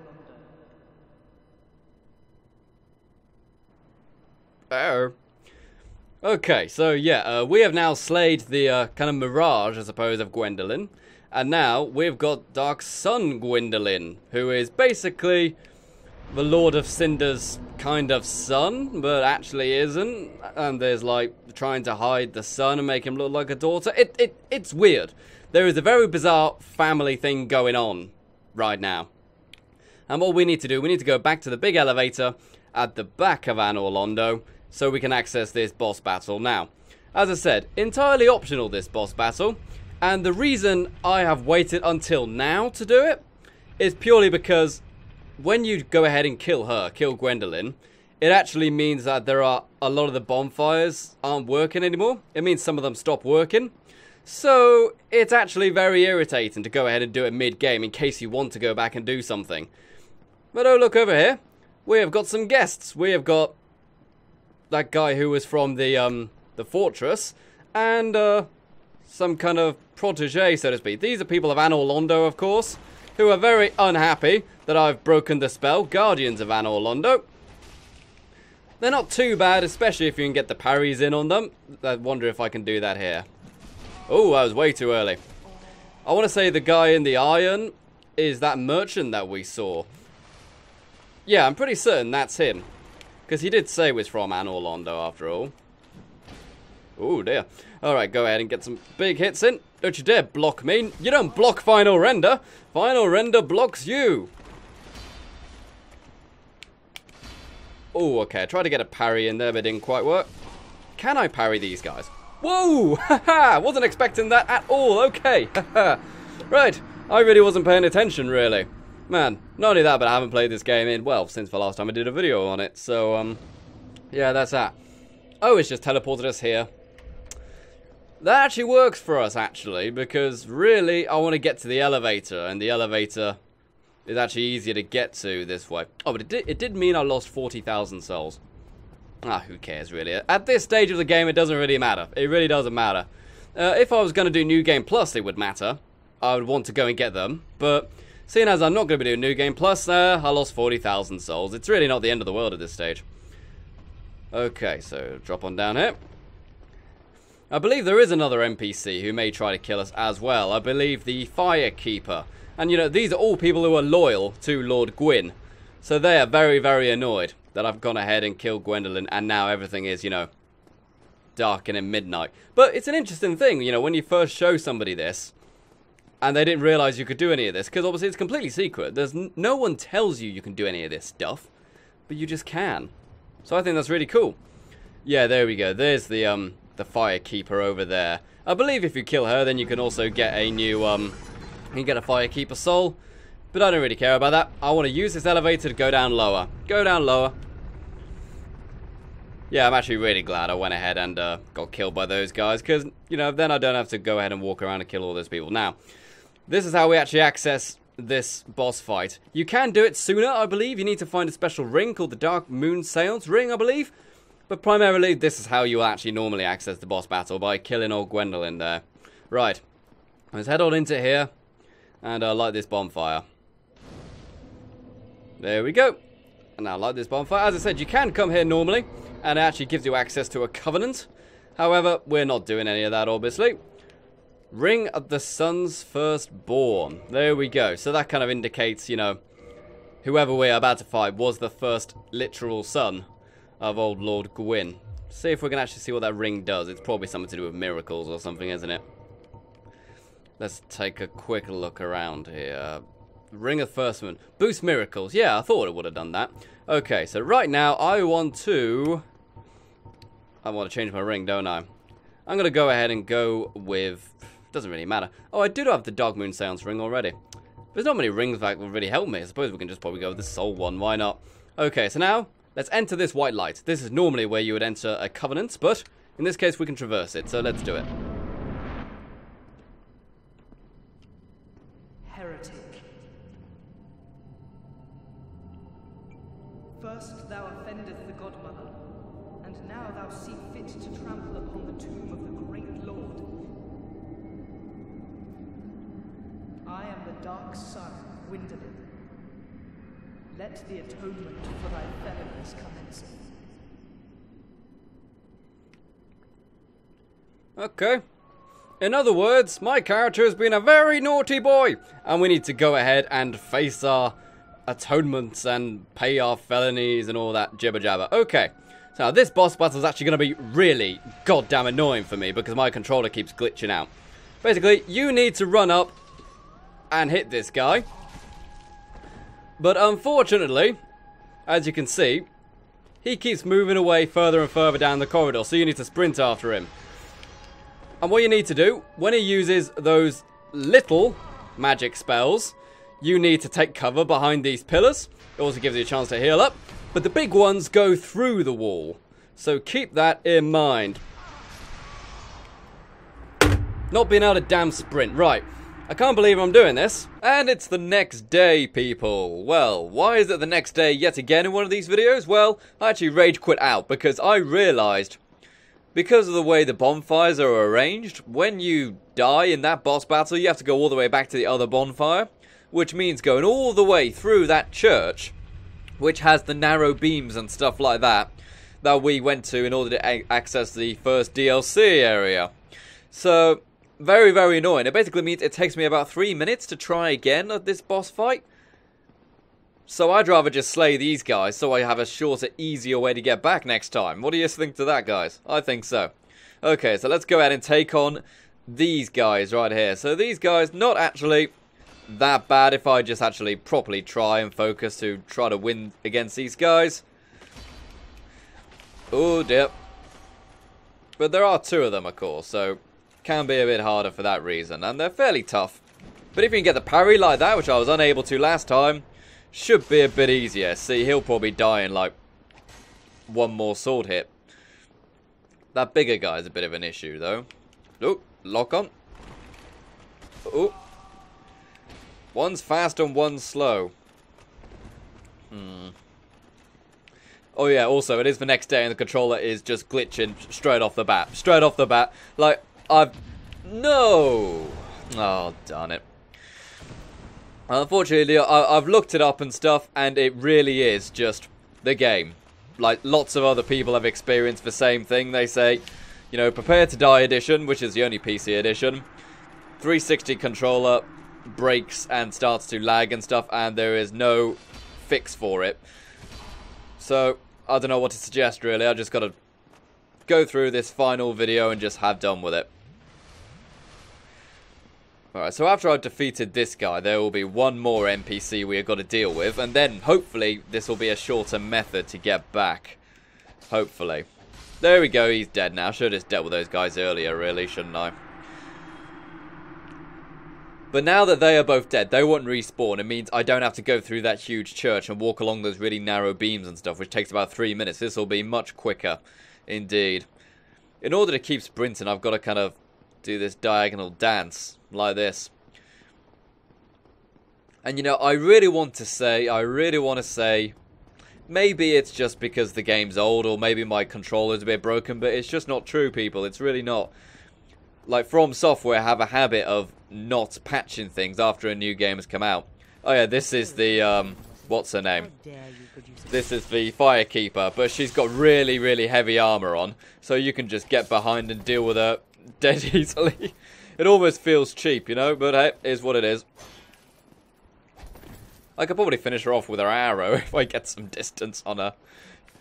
Londo. Oh. Okay, so yeah, we have now slayed the kind of mirage, I suppose, of Gwendolyn. And now we've got Dark Sun Gwendolyn, who is basically the Lord of Cinder's kind of son, but actually isn't. And there's like trying to hide the son and make him look like a daughter. It's weird. There is a very bizarre family thing going on right now. And what we need to do, we need to go back to the big elevator at the back of Anor Londo so we can access this boss battle. Now, as I said, entirely optional this boss battle. And the reason I have waited until now to do it is purely because when you go ahead and kill Gwendolyn, it actually means that there are a lot of the bonfires aren't working anymore. It means some of them stop working. So, it's actually very irritating to go ahead and do it mid-game in case you want to go back and do something. But oh, look over here. We have got some guests. We have got that guy who was from the fortress, and some kind of protege, so to speak. These are people of Anor Londo, of course, who are very unhappy that I've broken the spell. Guardians of Anor Londo. They're not too bad, especially if you can get the parries in on them. I wonder if I can do that here. Oh, I was way too early. I want to say the guy in the iron is that merchant that we saw. Yeah, I'm pretty certain that's him. Because he did say he was from Anor Londo after all. Oh dear. Alright, go ahead and get some big hits in. Don't you dare block me. You don't block Final Render. Final Render blocks you. Oh, okay. I tried to get a parry in there, but it didn't quite work. Can I parry these guys? Whoa! Haha! Wasn't expecting that at all. Okay. Haha. Right. I really wasn't paying attention, really. Man, not only that, but I haven't played this game in, well, since the last time I did a video on it. So, yeah, that's that. Oh, it's just teleported us here. That actually works for us, actually, because really, I want to get to the elevator, and the elevator is actually easier to get to this way. Oh, but it did mean I lost 40,000 souls. Ah, who cares, really? At this stage of the game, it doesn't really matter. It really doesn't matter. If I was going to do New Game Plus, it would matter. I would want to go and get them, but seeing as I'm not going to be doing New Game Plus, I lost 40,000 souls. It's really not the end of the world at this stage. Okay, so drop on down here. I believe there is another NPC who may try to kill us as well. I believe the Firekeeper. And, you know, these are all people who are loyal to Lord Gwyn. So they are very, very annoyed that I've gone ahead and killed Gwendolyn, and now everything is, you know, dark and in midnight. But it's an interesting thing, you know, when you first show somebody this, and they didn't realize you could do any of this, because obviously it's completely secret. There's no one tells you can do any of this stuff, but you just can. So I think that's really cool. Yeah, there we go. There's the Firekeeper over there. I believe if you kill her, then you can also get a new, you can get a Firekeeper soul. But I don't really care about that. I want to use this elevator to go down lower. Go down lower. Yeah, I'm actually really glad I went ahead and got killed by those guys, because, you know, then I don't have to go ahead and walk around and kill all those people. Now, this is how we actually access this boss fight. You can do it sooner, I believe. You need to find a special ring called the Dark Moon Seance ring, I believe. But primarily, this is how you actually normally access the boss battle, by killing old Gwendolyn there. Right. Let's head on into here and light this bonfire. There we go. And now light this bonfire. As I said, you can come here normally, and it actually gives you access to a covenant. However, we're not doing any of that, obviously. Ring of the Sun's Firstborn. There we go. So that kind of indicates, you know, whoever we're about to fight was the first literal son of old Lord Gwyn. See if we can actually see what that ring does. It's probably something to do with miracles or something, isn't it? Let's take a quick look around here. Ring of Firstborn. Boost miracles. Yeah, I thought it would have done that. Okay, so right now I want to change my ring, don't I? I'm going to go ahead and go with... Doesn't really matter. Oh, I did have the Dark Moon Seance ring already. There's not many rings that will really help me. I suppose we can just probably go with the soul one. Why not? Okay, so now let's enter this white light. This is normally where you would enter a covenant, but in this case we can traverse it. So let's do it. Heretic. First thou offendest the Godmother, and now thou see fit to trample upon the tomb of the great Lord. I am the Dark Sun, Gwendolyn. Let the atonement for thy felonies commence. Okay. In other words, my character has been a very naughty boy, and we need to go ahead and face our atonements and pay our felonies and all that jibber jabber. Okay. So now this boss battle is actually going to be really goddamn annoying for me because my controller keeps glitching out. Basically, you need to run up and hit this guy. But unfortunately, as you can see, he keeps moving away further and further down the corridor, so you need to sprint after him. And what you need to do, when he uses those little magic spells, you need to take cover behind these pillars. It also gives you a chance to heal up, but the big ones go through the wall, so keep that in mind. Not being able to damn sprint, right. I can't believe I'm doing this. And it's the next day, people. Well, why is it the next day yet again in one of these videos? Well, I actually rage quit out because I realised, because of the way the bonfires are arranged, when you die in that boss battle, you have to go all the way back to the other bonfire, which means going all the way through that church, which has the narrow beams and stuff like that. that we went to in order to access the first DLC area. So, very, very annoying. It basically means it takes me about 3 minutes to try again at this boss fight. So I'd rather just slay these guys so I have a shorter, easier way to get back next time. What do you think to that, guys? I think so. Okay, so let's go ahead and take on these guys right here. So these guys, not actually that bad if I just actually properly try and focus to try to win against these guys. Oh dear. But there are 2 of them, of course, so can be a bit harder for that reason. And they're fairly tough. But if you can get the parry like that, which I was unable to last time, should be a bit easier. See, he'll probably die in like 1 more sword hit. That bigger guy is a bit of an issue, though. Look, lock on. Oh. One's fast and one's slow. Oh yeah, also, it is the next day and the controller is just glitching straight off the bat. Straight off the bat. Like, No! Oh, darn it. Unfortunately, I've looked it up and stuff, and it really is just the game. Like, lots of other people have experienced the same thing. They say, you know, Prepare to Die edition, which is the only PC edition. 360 controller breaks and starts to lag and stuff, and there is no fix for it. So, I don't know what to suggest, really. I just gotta go through this final video and just have done with it. Alright, so after I've defeated this guy, there will be 1 more NPC we have got to deal with, and then, hopefully, this will be a shorter method to get back. Hopefully. There we go, he's dead now. Should have just dealt with those guys earlier, really, shouldn't I? But now that they are both dead, they won't respawn. It means I don't have to go through that huge church and walk along those really narrow beams and stuff, which takes about 3 minutes. This will be much quicker, indeed. In order to keep sprinting, I've got to kind of do this diagonal dance. Like this. And you know, I really want to say, maybe it's just because the game's old, or maybe my controller's a bit broken, but it's just not true, people. It's really not. Like, From Software have a habit of not patching things after a new game has come out. Oh yeah, this is the, what's her name? This is the Firekeeper, but she's got really, really heavy armor on, so you can just get behind and deal with her dead easily. It almost feels cheap, you know, but hey, it is what it is. I could probably finish her off with her arrow if I get some distance on her.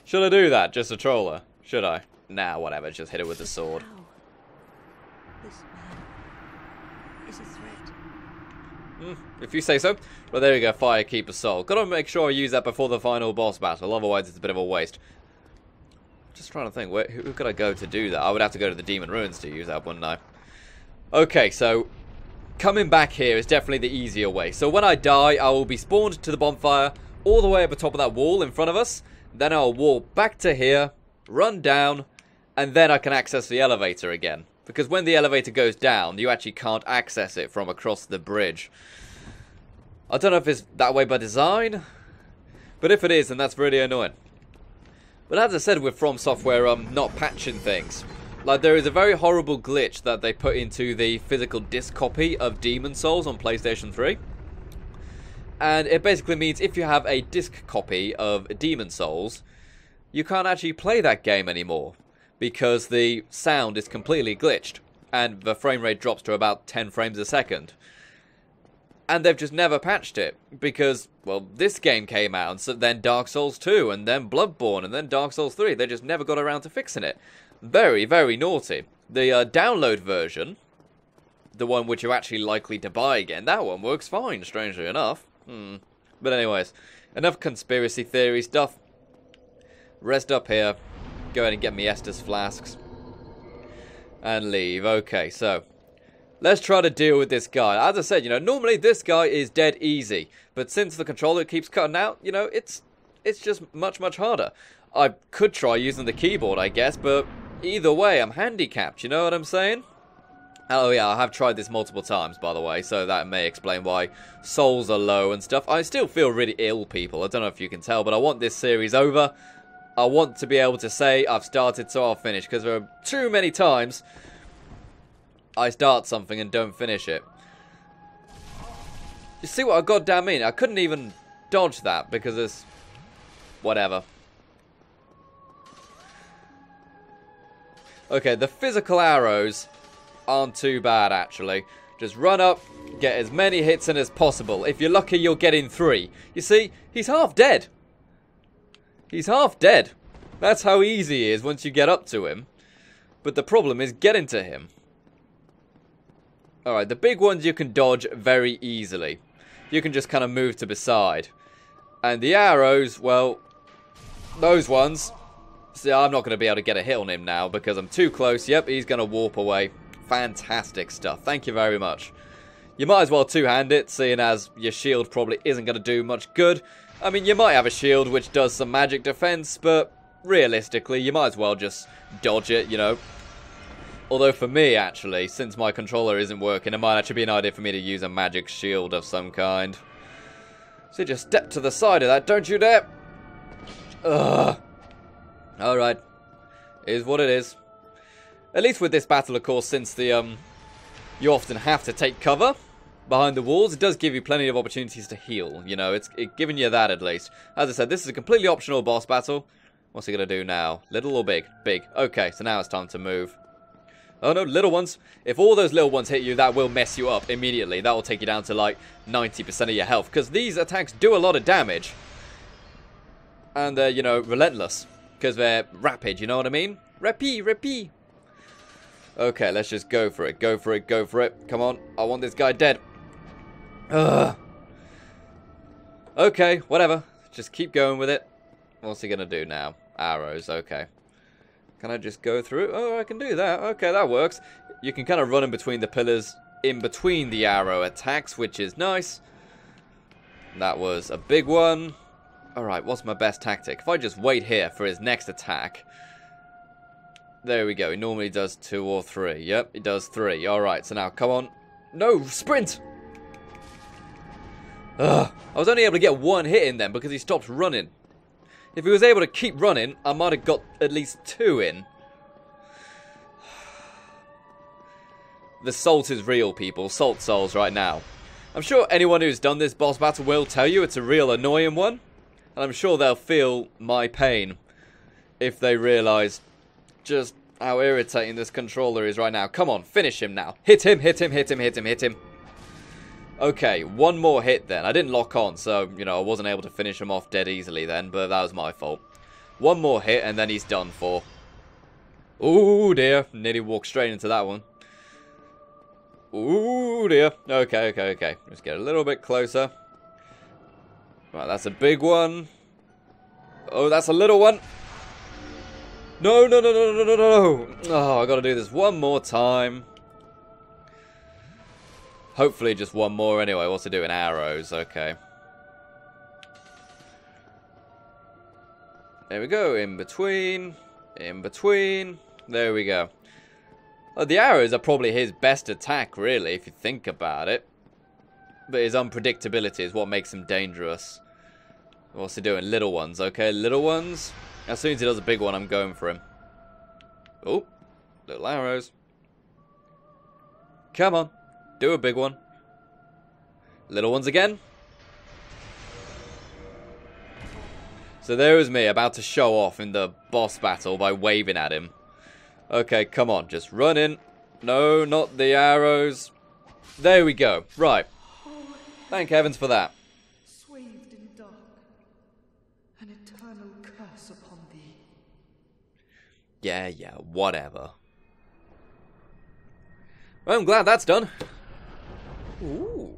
Should I do that, just to troll her? Should I? Nah, whatever, just hit her with the sword. This man is a threat. If you say so. Well, there you go, Firekeeper Soul. Gotta make sure I use that before the final boss battle, otherwise it's a bit of a waste. Just trying to think, who could I go to do that? I would have to go to the Demon Ruins to use that, wouldn't I? Okay, so coming back here is definitely the easier way. So when I die, I will be spawned to the bonfire all the way up the top of that wall in front of us. Then I'll walk back to here, run down, and then I can access the elevator again. Because when the elevator goes down, you actually can't access it from across the bridge. I don't know if it's that way by design, but if it is, then that's really annoying. But as I said with From Software, not patching things. Like, there is a very horrible glitch that they put into the physical disc copy of Demon Souls on PlayStation 3. And it basically means if you have a disc copy of Demon Souls, you can't actually play that game anymore. Because the sound is completely glitched. And the frame rate drops to about 10 frames a second. And they've just never patched it. Because, well, this game came out, and so then Dark Souls 2, and then Bloodborne, and then Dark Souls 3. They just never got around to fixing it. Very, very naughty. The download version, the one which you're actually likely to buy again, that one works fine, strangely enough. But anyways, enough conspiracy theory stuff. Rest up here. Go ahead and get me Estus flasks. And leave. Okay, so let's try to deal with this guy. As I said, you know, normally this guy is dead easy. But since the controller keeps cutting out, you know, it's just much, much harder. I could try using the keyboard, I guess, but either way, I'm handicapped, you know what I'm saying? Oh yeah, I have tried this multiple times, by the way, so that may explain why souls are low and stuff. I still feel really ill, people. I don't know if you can tell, but I want this series over. I want to be able to say I've started, so I'll finish, because there are too many times I start something and don't finish it. You see what I goddamn mean? I couldn't even dodge that, because it's whatever. Okay, the physical arrows aren't too bad, actually. Just run up, get as many hits in as possible. If you're lucky, you'll get in 3. You see, he's half dead. He's half dead. That's how easy he is once you get up to him. But the problem is getting to him. Alright, the big ones you can dodge very easily. You can just kind of move to the side. And the arrows, well, those ones... See, I'm not going to be able to get a hit on him now because I'm too close. Yep, he's going to warp away. Fantastic stuff. Thank you very much. You might as well two-hand it, seeing as your shield probably isn't going to do much good. I mean, you might have a shield which does some magic defense, but realistically, you might as well just dodge it, you know. Although for me, actually, since my controller isn't working, it might actually be an idea for me to use a magic shield of some kind. So just step to the side of that, don't you dare! Ugh. Alright. Is what it is. At least with this battle, of course, since the, you often have to take cover behind the walls, it does give you plenty of opportunities to heal, you know, it's giving you that at least. As I said, this is a completely optional boss battle. What's he gonna do now? Little or big? Big. Okay, so now it's time to move. Oh no, little ones. If all those little ones hit you, that will mess you up immediately. That will take you down to like 90% of your health, because these attacks do a lot of damage. And they're, you know, relentless. Because they're rapid, you know what I mean? Rapide. Okay, let's just go for it. Go for it. Go for it. Come on. I want this guy dead. Ugh. Okay, whatever. Just keep going with it. What's he going to do now? Arrows. Okay. Can I just go through? Oh, I can do that. Okay, that works. You can kind of run in between the pillars in between the arrow attacks, which is nice. That was a big one. Alright, what's my best tactic? If I just wait here for his next attack. There we go. He normally does 2 or 3. Yep, he does 3. Alright, so now, come on. No, sprint! Ugh. I was only able to get 1 hit in then because he stopped running. If he was able to keep running, I might have got at least 2 in. The salt is real, people. Salt souls right now. I'm sure anyone who's done this boss battle will tell you it's a real annoying one. And I'm sure they'll feel my pain if they realise just how irritating this controller is right now. Come on, finish him now. Hit him, hit him, hit him, hit him, hit him. Okay, 1 more hit then. I didn't lock on, so, you know, I wasn't able to finish him off dead easily then, but that was my fault. 1 more hit and then he's done for. Ooh dear, nearly walked straight into that one. Ooh dear. Okay. Let's get a little bit closer. Right, that's a big one. Oh, that's a little one. No. Oh, I gotta do this 1 more time. Hopefully just 1 more anyway. What's he doing? Arrows. Okay. There we go. In between. There we go. The arrows are probably his best attack, really, if you think about it. But his unpredictability is what makes him dangerous. What's he doing? Little ones. Okay, little ones. As soon as he does a big one, I'm going for him. Oh, little arrows. Come on. Do a big one. Little ones again. So there is me, about to show off in the boss battle by waving at him. Okay, come on, just run in. No, not the arrows. There we go. Right. Thank heavens for that. Swathed in dark, an eternal curse upon thee. Yeah, whatever. Well, I'm glad that's done. Ooh.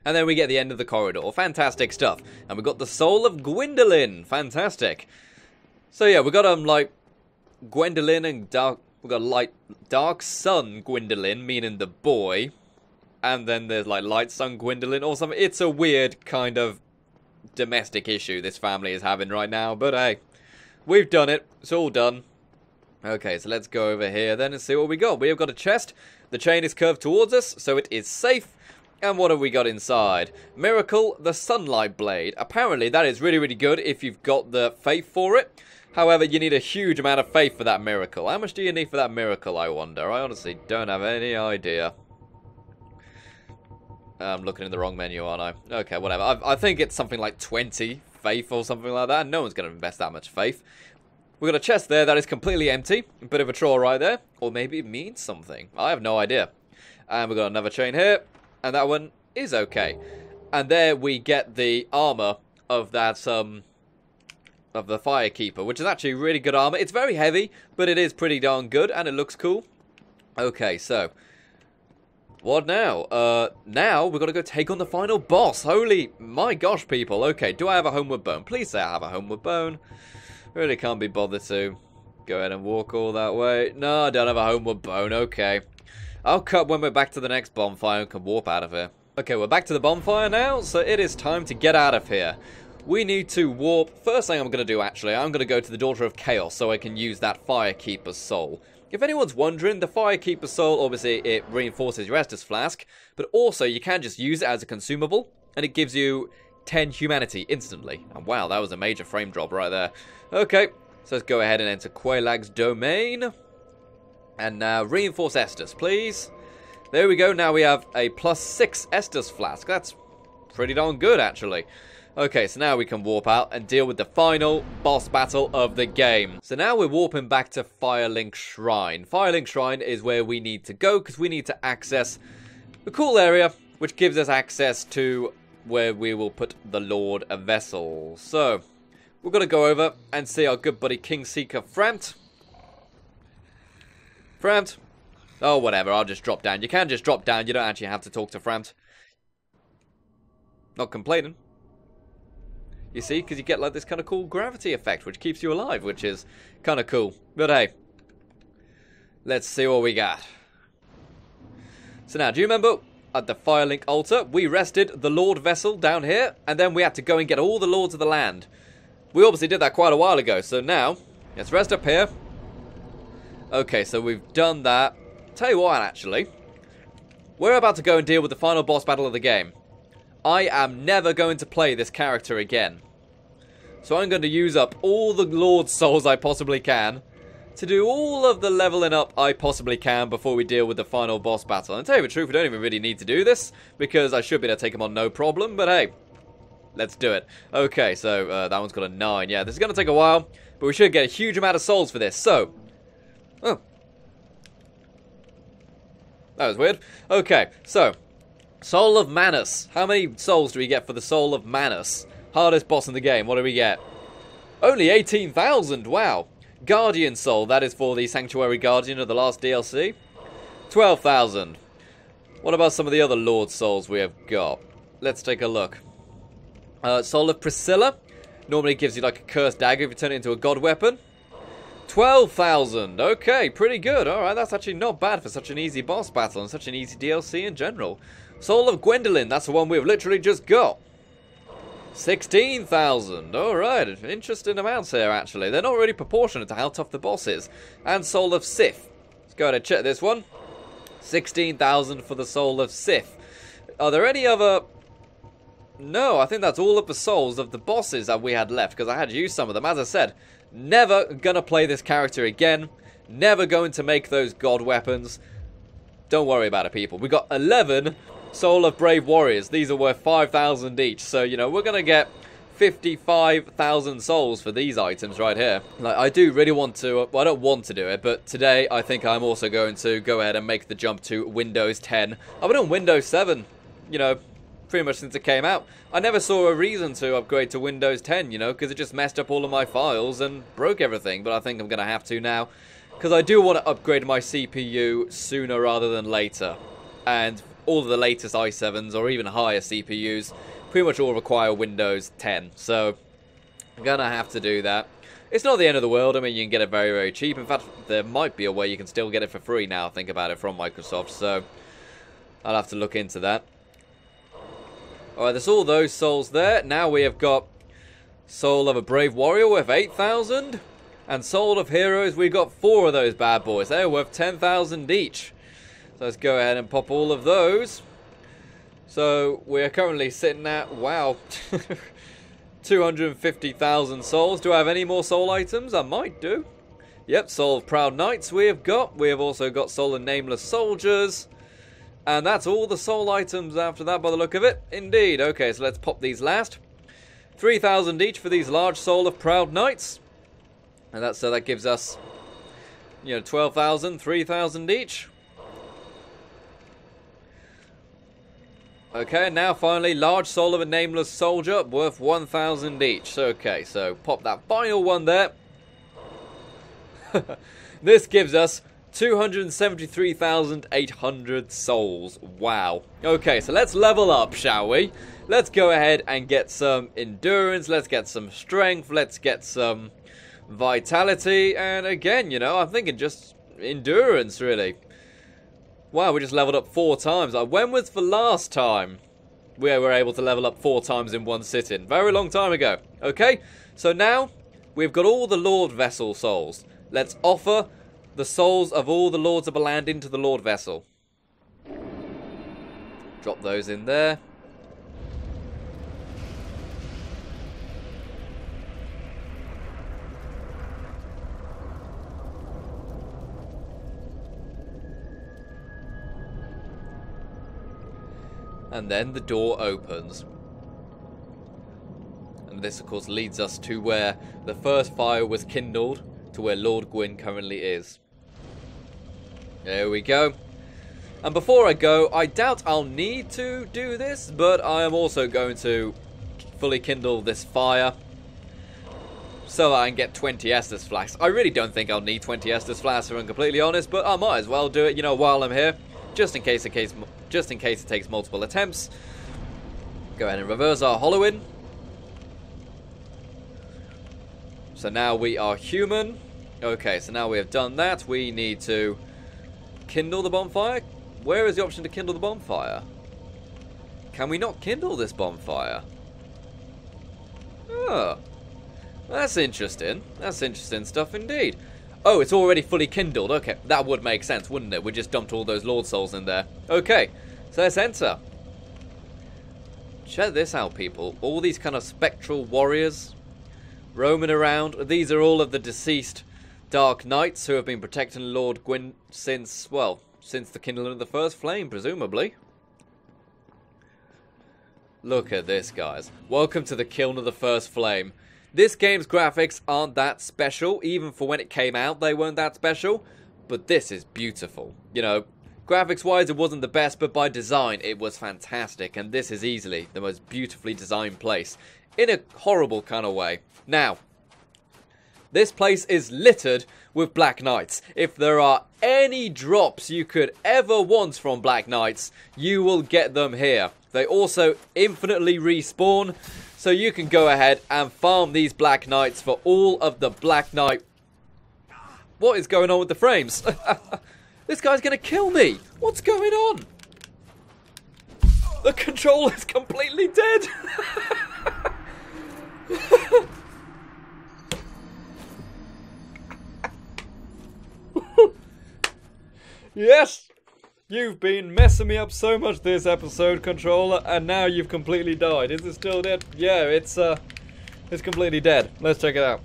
And then we get the end of the corridor. Fantastic stuff. And we got the soul of Gwendolyn. Fantastic. So yeah, we got like Gwendolyn and we got Dark Sun Gwendolyn, meaning the boy. And then there's like Light Sun Gwendolyn or something. It's a weird kind of domestic issue this family is having right now. But hey, we've done it. It's all done. Okay, so let's go over here then and see what we got. We have got a chest. The chain is curved towards us, so it is safe. And what have we got inside? Miracle, the Sunlight Blade. Apparently, that is really, really good if you've got the faith for it. However, you need a huge amount of faith for that miracle. How much do you need for that miracle, I wonder? I honestly don't have any idea. I'm looking in the wrong menu, aren't I? Okay, whatever. I think it's something like 20 faith or something like that. No one's going to invest that much faith. We've got a chest there that is completely empty. A bit of a troll right there. Or maybe it means something. I have no idea. And we've got another chain here. And that one is okay. And there we get the armor of that, of the Firekeeper, which is actually really good armor. It's very heavy, but it is pretty darn good, and it looks cool. Okay, so what now? Now we've got to go take on the final boss. Holy, my gosh, people. Okay, do I have a homeward bone? Please say I have a homeward bone. Really can't be bothered to go ahead and walk all that way. No, I don't have a homeward bone. Okay. I'll cut when we're back to the next bonfire and can warp out of here. Okay, we're back to the bonfire now, so it is time to get out of here. We need to warp. First thing I'm going to do, actually, I'm going to go to the Daughter of Chaos so I can use that Firekeeper's soul. If anyone's wondering, the Firekeeper's soul, obviously, it reinforces your Estus Flask, but also you can just use it as a consumable, and it gives you 10 humanity instantly. And wow, that was a major frame drop right there. Okay, so let's go ahead and enter Quailag's domain. And now, reinforce Estus, please. There we go, now we have a +6 Estus Flask. That's pretty darn good, actually. Okay, so now we can warp out and deal with the final boss battle of the game. So now we're warping back to Firelink Shrine. Firelink Shrine is where we need to go, because we need to access the cool area, which gives us access to where we will put the Lord of Vessel. So, we're going to go over and see our good buddy Kingseeker Framt. Framt. Oh, whatever, I'll just drop down. You can just drop down, you don't actually have to talk to Framt. Not complaining. You see, because you get like this kind of cool gravity effect, which keeps you alive, which is kind of cool. But hey, let's see what we got. So now, do you remember at the Firelink altar, we rested the Lord Vessel down here, and then we had to go and get all the Lords of the Land. We obviously did that quite a while ago, so now, let's rest up here. Okay, so we've done that. Tell you what, actually, we're about to go and deal with the final boss battle of the game. I am never going to play this character again. So I'm going to use up all the Lord Souls I possibly can to do all of the leveling up I possibly can before we deal with the final boss battle. And to tell you the truth, we don't even really need to do this, because I should be able to take him on no problem, but hey, let's do it. Okay, so that one's got a 9. Yeah, this is going to take a while, but we should get a huge amount of souls for this. So, oh, that was weird. Okay, so Soul of Manus. How many souls do we get for the Soul of Manus? Hardest boss in the game. What do we get? Only 18,000. Wow. Guardian Soul. That is for the Sanctuary Guardian of the last DLC. 12,000. What about some of the other Lord Souls we have got? Let's take a look. Soul of Priscilla. Normally gives you like a cursed dagger if you turn it into a god weapon. 12,000. Okay, pretty good. Alright, that's actually not bad for such an easy boss battle and such an easy DLC in general. Soul of Gwendolyn. That's the one we've literally just got. 16,000. Alright, interesting amounts here, actually. They're not really proportionate to how tough the boss is. And Soul of Sith. Let's go ahead and check this one. 16,000 for the Soul of Sith. Are there any other... No, I think that's all of the souls of the bosses that we had left, because I had used some of them. As I said, never gonna play this character again. Never going to make those god weapons. Don't worry about it, people. We got 11 Soul of Brave Warriors. These are worth 5,000 each. So, you know, we're going to get 55,000 souls for these items right here. Like, I do really want to... Well, I don't want to do it, but today I think I'm also going to go ahead and make the jump to Windows 10. I've been on Windows 7, you know, pretty much since it came out. I never saw a reason to upgrade to Windows 10, you know, because it just messed up all of my files and broke everything. But I think I'm going to have to now, because I do want to upgrade my CPU sooner rather than later. And all of the latest i7s or even higher CPUs pretty much all require Windows 10. So I'm going to have to do that. It's not the end of the world. I mean, you can get it very, very cheap. In fact, there might be a way you can still get it for free now, think about it, from Microsoft. So I'll have to look into that. Alright, there's all those souls there. Now we have got Soul of a Brave Warrior worth 8,000. And Soul of Heroes, we got 4 of those bad boys. They're worth 10,000 each. So let's go ahead and pop all of those. So we're currently sitting at, wow, 250,000 souls. Do I have any more soul items? I might do. Yep, Soul of Proud Knights we have got. We have also got Soul of Nameless Soldiers. And that's all the soul items after that by the look of it. Indeed. Okay, so let's pop these last. 3,000 each for these large Soul of Proud Knights. And that gives us, 12,000, 3,000 each. Okay, now finally, large soul of a nameless soldier, worth 1,000 each. Okay, so pop that final one there. This gives us 273,800 souls. Wow. Okay, so let's level up, shall we? Let's go ahead and get some endurance. Let's get some strength. Let's get some vitality. And again, I'm thinking just endurance, really. Wow, we just leveled up 4 times. When was the last time we were able to level up 4 times in one sitting? Very long time ago. Okay, so now we've got all the Lord Vessel souls. Let's offer the souls of all the Lords of the Land into the Lord Vessel. Drop those in there. And then the door opens. And this, of course, leads us to where the first fire was kindled, to where Lord Gwyn currently is. There we go. And before I go, I doubt I'll need to do this, but I am also going to fully kindle this fire so that I can get 20 Estus flasks. I really don't think I'll need 20 Estus flasks, if I'm completely honest, but I might as well do it, while I'm here, just in case it takes multiple attempts. Go ahead and reverse our hollowing. So now we are human. Okay, so now we have done that. We need to kindle the bonfire. Where is the option to kindle the bonfire? Can we not kindle this bonfire? Oh, that's interesting. That's interesting stuff indeed. Oh, it's already fully kindled. Okay, that would make sense, wouldn't it? We just dumped all those Lord Souls in there. Okay, so let's enter. Check this out, people. All these kind of spectral warriors roaming around. These are all of the deceased Dark Knights who have been protecting Lord Gwyn since the kindling of the first flame, presumably. Look at this, guys. Welcome to the kiln of the first flame. This game's graphics aren't that special. Even for when it came out, they weren't that special. But this is beautiful. Graphics-wise, it wasn't the best, but by design, it was fantastic. And this is easily the most beautifully designed place, in a horrible kind of way. Now, this place is littered with Black Knights. If there are any drops you could ever want from Black Knights, you will get them here. They also infinitely respawn, so you can go ahead and farm these Black Knights for all of the Black Knight. What is going on with the frames? This guy's going to kill me. What's going on? The controller is completely dead. Yes, you've been messing me up so much this episode, controller, and now you've completely died. Is it still dead? Yeah, it's completely dead. Let's check it out.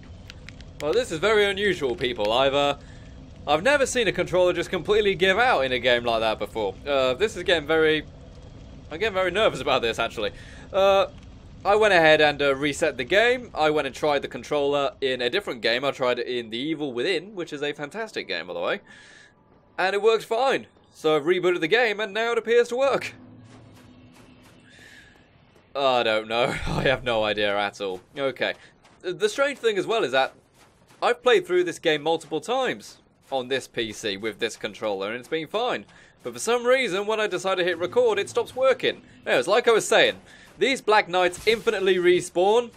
Well, this is very unusual, people. I've never seen a controller just completely give out in a game like that before. This is getting very... I'm getting very nervous about this, actually. I went ahead and reset the game. I went and tried the controller in a different game. I tried it in The Evil Within, which is a fantastic game, by the way. And it works fine. So I've rebooted the game, and now it appears to work. I don't know. I have no idea at all. Okay. The strange thing as well is that I've played through this game multiple times on this PC with this controller, and it's been fine. But for some reason, when I decide to hit record, it stops working. Anyways, like I was saying, these Black Knights infinitely respawn,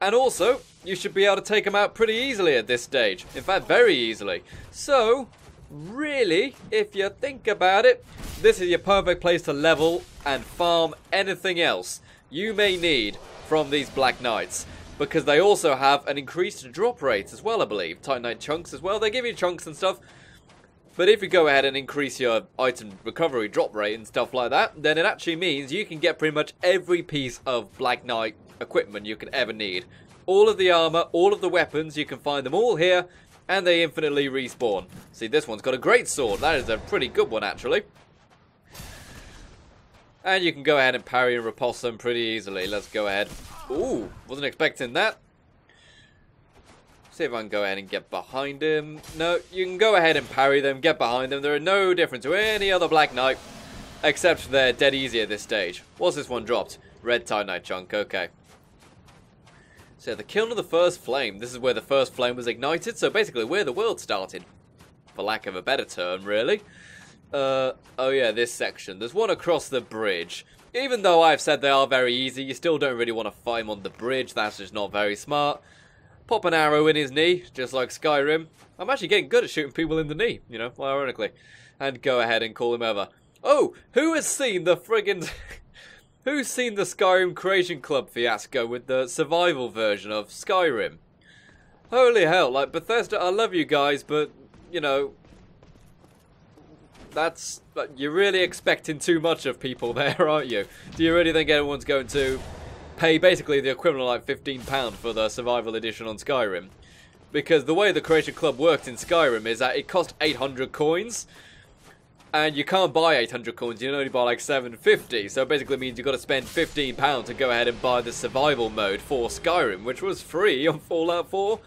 and also, you should be able to take them out pretty easily at this stage. In fact, very easily. So, really, if you think about it, this is your perfect place to level and farm anything else you may need from these Black Knights. Because they also have an increased drop rate as well, I believe. Titanite chunks as well. They give you chunks and stuff. But if you go ahead and increase your item recovery drop rate and stuff like that, then it actually means you can get pretty much every piece of Black Knight equipment you could ever need. All of the armor, all of the weapons, you can find them all here, and they infinitely respawn. See, this one's got a great sword. That is a pretty good one, actually. And you can go ahead and parry and repulse them pretty easily. Let's go ahead. Ooh, wasn't expecting that. See if I can go ahead and get behind him. No, you can go ahead and parry them, get behind them. They're no different to any other Black Knight, except they're dead easy at this stage. What's this one dropped? Red Titanite chunk, okay. So the kiln of the first flame. This is where the first flame was ignited, so basically where the world started. For lack of a better term, really. Oh yeah, this section. There's one across the bridge. Even though I've said they are very easy, you still don't really want to fight him on the bridge. That's just not very smart. Pop an arrow in his knee, just like Skyrim. I'm actually getting good at shooting people in the knee, you know, ironically. And go ahead and call him over. Oh, who has seen the friggin'... Who's seen the Skyrim Creation Club fiasco with the survival version of Skyrim? Holy hell, like, Bethesda, I love you guys, but, you know... You're really expecting too much of people there, aren't you? Do you really think everyone's going to pay basically the equivalent of like £15 for the survival edition on Skyrim? Because the way the Creation Club worked in Skyrim is that it cost 800 coins, and you can't buy 800 coins, you can only buy like 750, so it basically means you've got to spend £15 to go ahead and buy the survival mode for Skyrim, which was free on Fallout 4.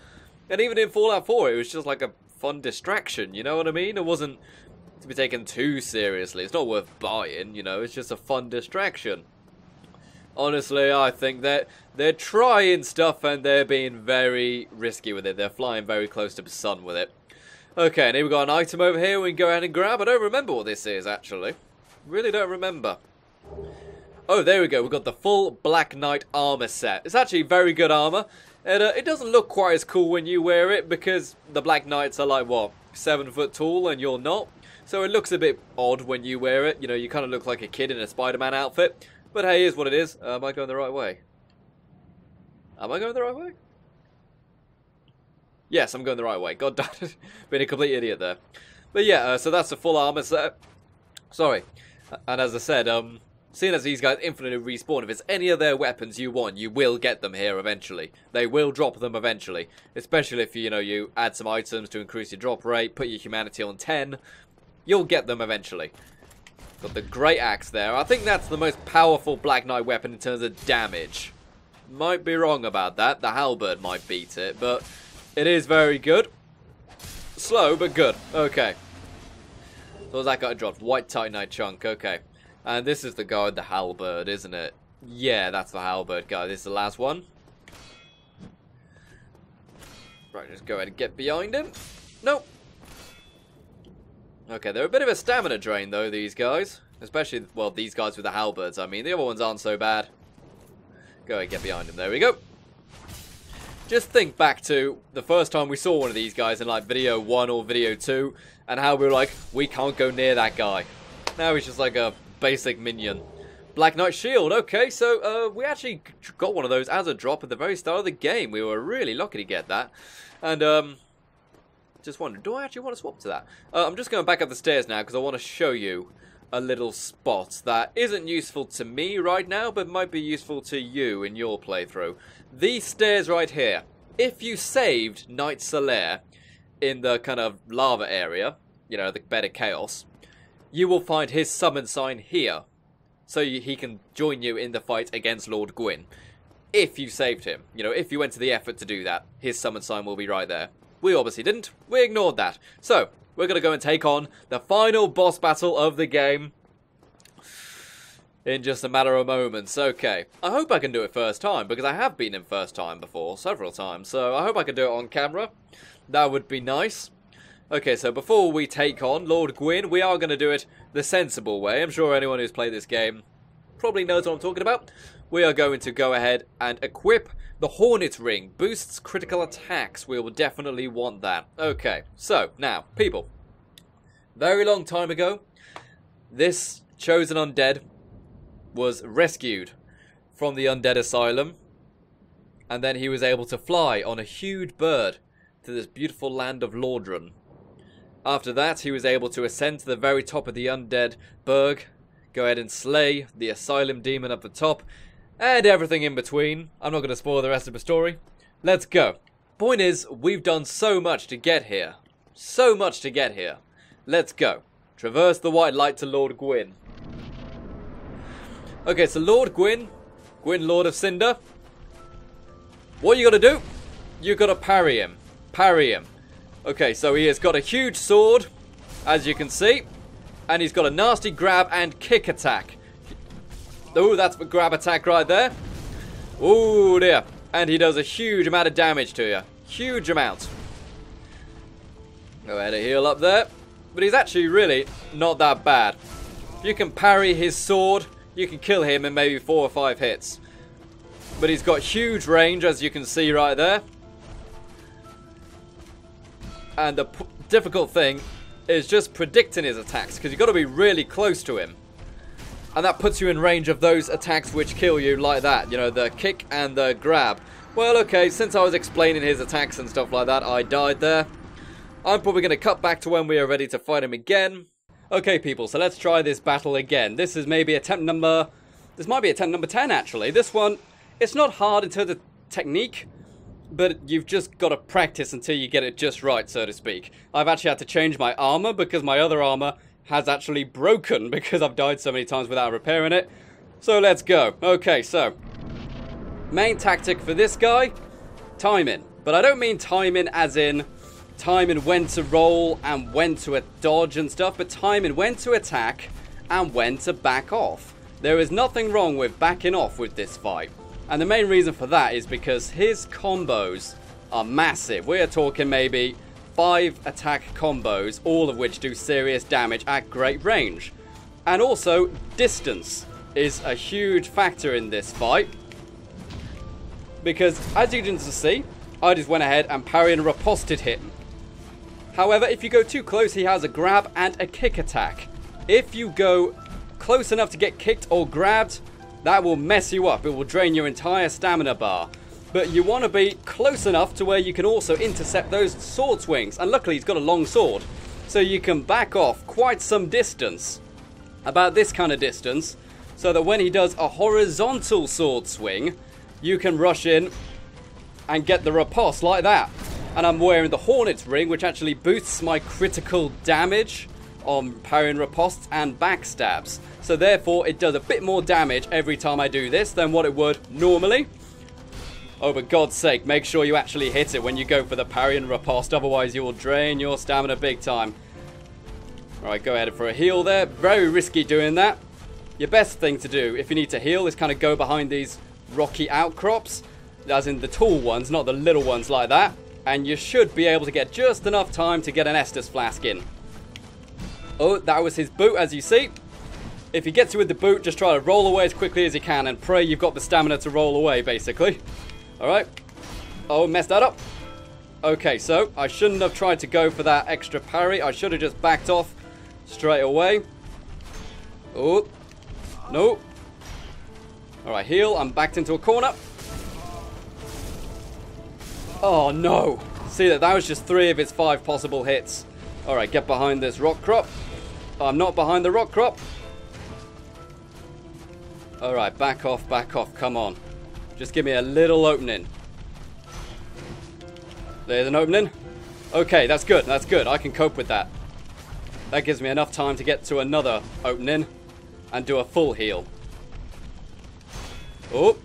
And even in Fallout 4, it was just like a fun distraction, you know what I mean? It wasn't to be taken too seriously. It's not worth buying, you know, it's just a fun distraction. Honestly, I think that they're trying stuff and they're being very risky with it. They're flying very close to the sun with it. Okay, and here we've got an item over here we can go ahead and grab. I don't remember what this is, actually. Really don't remember. Oh, there we go. We've got the full Black Knight armor set. It's actually very good armor. And it doesn't look quite as cool when you wear it because the Black Knights are like, what, 7 foot tall and you're not? So it looks a bit odd when you wear it. You know, you kind of look like a kid in a Spider-Man outfit. But hey, here's what it is. Am I going the right way? Am I going the right way? Yes, I'm going the right way. God damn it. Been a complete idiot there. But yeah, so that's the full armor set. Sorry. And as I said, seeing as these guys infinitely respawn, if it's any of their weapons you want, you will get them here eventually. They will drop them eventually. Especially if, you know, you add some items to increase your drop rate, put your humanity on 10. You'll get them eventually. Got the Great Axe there. I think that's the most powerful Black Knight weapon in terms of damage. Might be wrong about that. The halberd might beat it, but it is very good. Slow, but good. Okay. So what's that got dropped? White Titanite chunk. Okay. And this is the guy with the halberd, isn't it? Yeah, that's the halberd guy. This is the last one. Right, just go ahead and get behind him. Nope. Okay, they're a bit of a stamina drain, though, these guys. Especially, well, these guys with the halberds, I mean. The other ones aren't so bad. Go ahead and get behind him. There we go. Just think back to the first time we saw one of these guys in, like, video 1 or video 2, and how we were like, we can't go near that guy. Now he's just like a basic minion. Black Knight Shield. Okay, so we actually got one of those as a drop at the very start of the game. We were really lucky to get that. And, just wondered, do I actually want to swap to that? I'm just going back up the stairs now because I want to show you a little spot that isn't useful to me right now, but might be useful to you in your playthrough. These stairs right here. If you saved Knight Solaire in the kind of lava area, you know, the bed of chaos, you will find his summon sign here. So he can join you in the fight against Lord Gwyn. If you saved him. You know, if you went to the effort to do that, his summon sign will be right there. We obviously didn't. We ignored that. So, we're going to go and take on the final boss battle of the game in just a matter of moments. Okay. I hope I can do it first time, because I have been in first time before, several times. So, I hope I can do it on camera. That would be nice. Okay, so before we take on Lord Gwyn, we are going to do it the sensible way. I'm sure anyone who's played this game probably knows what I'm talking about. We are going to go ahead and equip the Hornet Ring. Boosts critical attacks. We will definitely want that. Okay, so now, people. Very long time ago, this chosen undead was rescued from the undead asylum. And then he was able to fly on a huge bird to this beautiful land of Lordran. After that, he was able to ascend to the very top of the undead burg, go ahead and slay the asylum demon up the top, and everything in between. I'm not going to spoil the rest of the story. Let's go. Point is, we've done so much to get here. So much to get here. Let's go. Traverse the white light to Lord Gwyn. Okay, so Lord Gwyn, Gwyn Lord of Cinder. What you got to do? You got to parry him. parry him. Okay, so he has got a huge sword, as you can see. And he's got a nasty grab and kick attack. Oh, that's a grab attack right there. Oh dear. And he does a huge amount of damage to you. Huge amount. Go ahead and heal up there. But he's actually really not that bad. If you can parry his sword, you can kill him in maybe 4 or 5 hits. But he's got huge range, as you can see right there. And the difficult thing is just predicting his attacks, because you've got to be really close to him. And that puts you in range of those attacks which kill you like that. You know, the kick and the grab. Well, okay, since I was explaining his attacks and stuff like that, I died there. I'm probably going to cut back to when we are ready to fight him again. Okay, people, so let's try this battle again. This is maybe attempt number... This might be attempt number 10, actually. This one, it's not hard in terms of technique, but you've just got to practice until you get it just right, so to speak. I've actually had to change my armor because my other armor has actually broken because I've died so many times without repairing it. So let's go. Okay, so main tactic for this guy, timing. But I don't mean timing as in timing when to roll and when to dodge and stuff, but timing when to attack and when to back off. There is nothing wrong with backing off with this fight. And the main reason for that is because his combos are massive. We're talking maybe 5 attack combos, all of which do serious damage at great range. And also, distance is a huge factor in this fight. Because, as you can see, I just went ahead and parried and riposted him. However, if you go too close, he has a grab and a kick attack. If you go close enough to get kicked or grabbed, that will mess you up. It will drain your entire stamina bar. But you want to be close enough to where you can also intercept those sword swings. And luckily he's got a long sword. So you can back off quite some distance. About this kind of distance. So that when he does a horizontal sword swing, you can rush in and get the riposte like that. And I'm wearing the Hornet's Ring, which actually boosts my critical damage on parrying ripostes and backstabs. So therefore it does a bit more damage every time I do this than what it would normally. Oh, for God's sake, make sure you actually hit it when you go for the parry and riposte, otherwise you will drain your stamina big time. Alright, go ahead for a heal there. Very risky doing that. Your best thing to do if you need to heal is kind of go behind these rocky outcrops, as in the tall ones, not the little ones like that. And you should be able to get just enough time to get an Estus flask in. Oh, that was his boot, as you see. If he gets you with the boot, just try to roll away as quickly as you can and pray you've got the stamina to roll away, basically. Alright. Oh, messed that up. Okay, so I shouldn't have tried to go for that extra parry. I should have just backed off straight away. Oh. No. Alright, heal. I'm backed into a corner. Oh, no. See that was just 3 of his 5 possible hits. Alright, get behind this rock crop. I'm not behind the rock crop. Alright, back off, come on. Just give me a little opening. There's an opening. Okay, that's good, I can cope with that. That gives me enough time to get to another opening and do a full heal. Oh.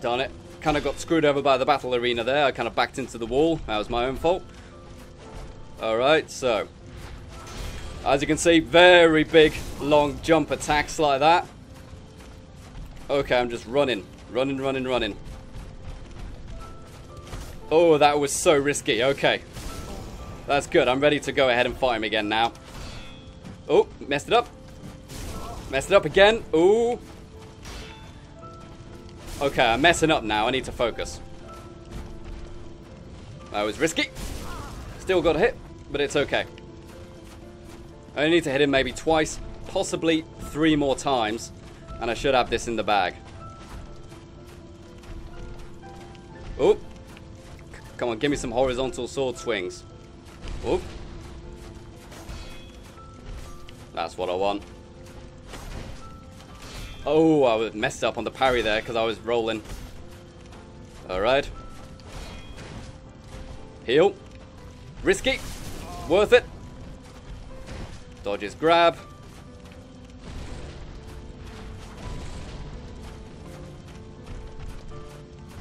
Darn it. Kind of got screwed over by the battle arena there. I kind of backed into the wall. That was my own fault. Alright, so as you can see, very big, long jump attacks like that. Okay, I'm just running. Running. Oh, that was so risky. Okay. That's good. I'm ready to go ahead and fight him again now. Oh, messed it up. Messed it up again. Ooh. Okay, I'm messing up now. I need to focus. That was risky. Still got a hit, but it's okay. I only need to hit him maybe twice, possibly 3 more times, and I should have this in the bag. Oh. Come on, give me some horizontal sword swings. Oh. That's what I want. Oh, I was messed up on the parry there because I was rolling. Alright. Heal. Risky. Worth it. Dodge his grab.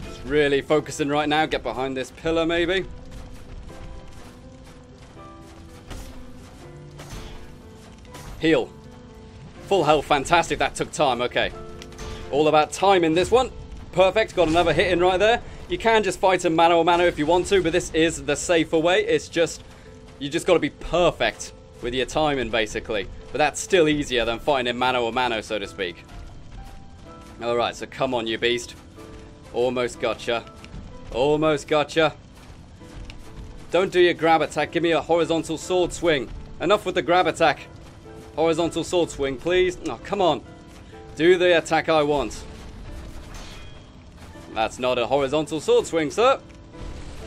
Just Really focusing right now. Get behind this pillar, maybe. Heal. Full health, fantastic. That took time, okay. All about time in this one. Perfect, got another hit in right there. You can just fight him mano a mano if you want to, but this is the safer way. It's just, you just got to be perfect with your timing, basically. But that's still easier than fighting him mano a mano, so to speak. Alright, so come on, you beast. Almost gotcha. Almost gotcha. Don't do your grab attack. Give me a horizontal sword swing. Enough with the grab attack. Horizontal sword swing, please. Oh, come on. Do the attack I want. That's not a horizontal sword swing, sir.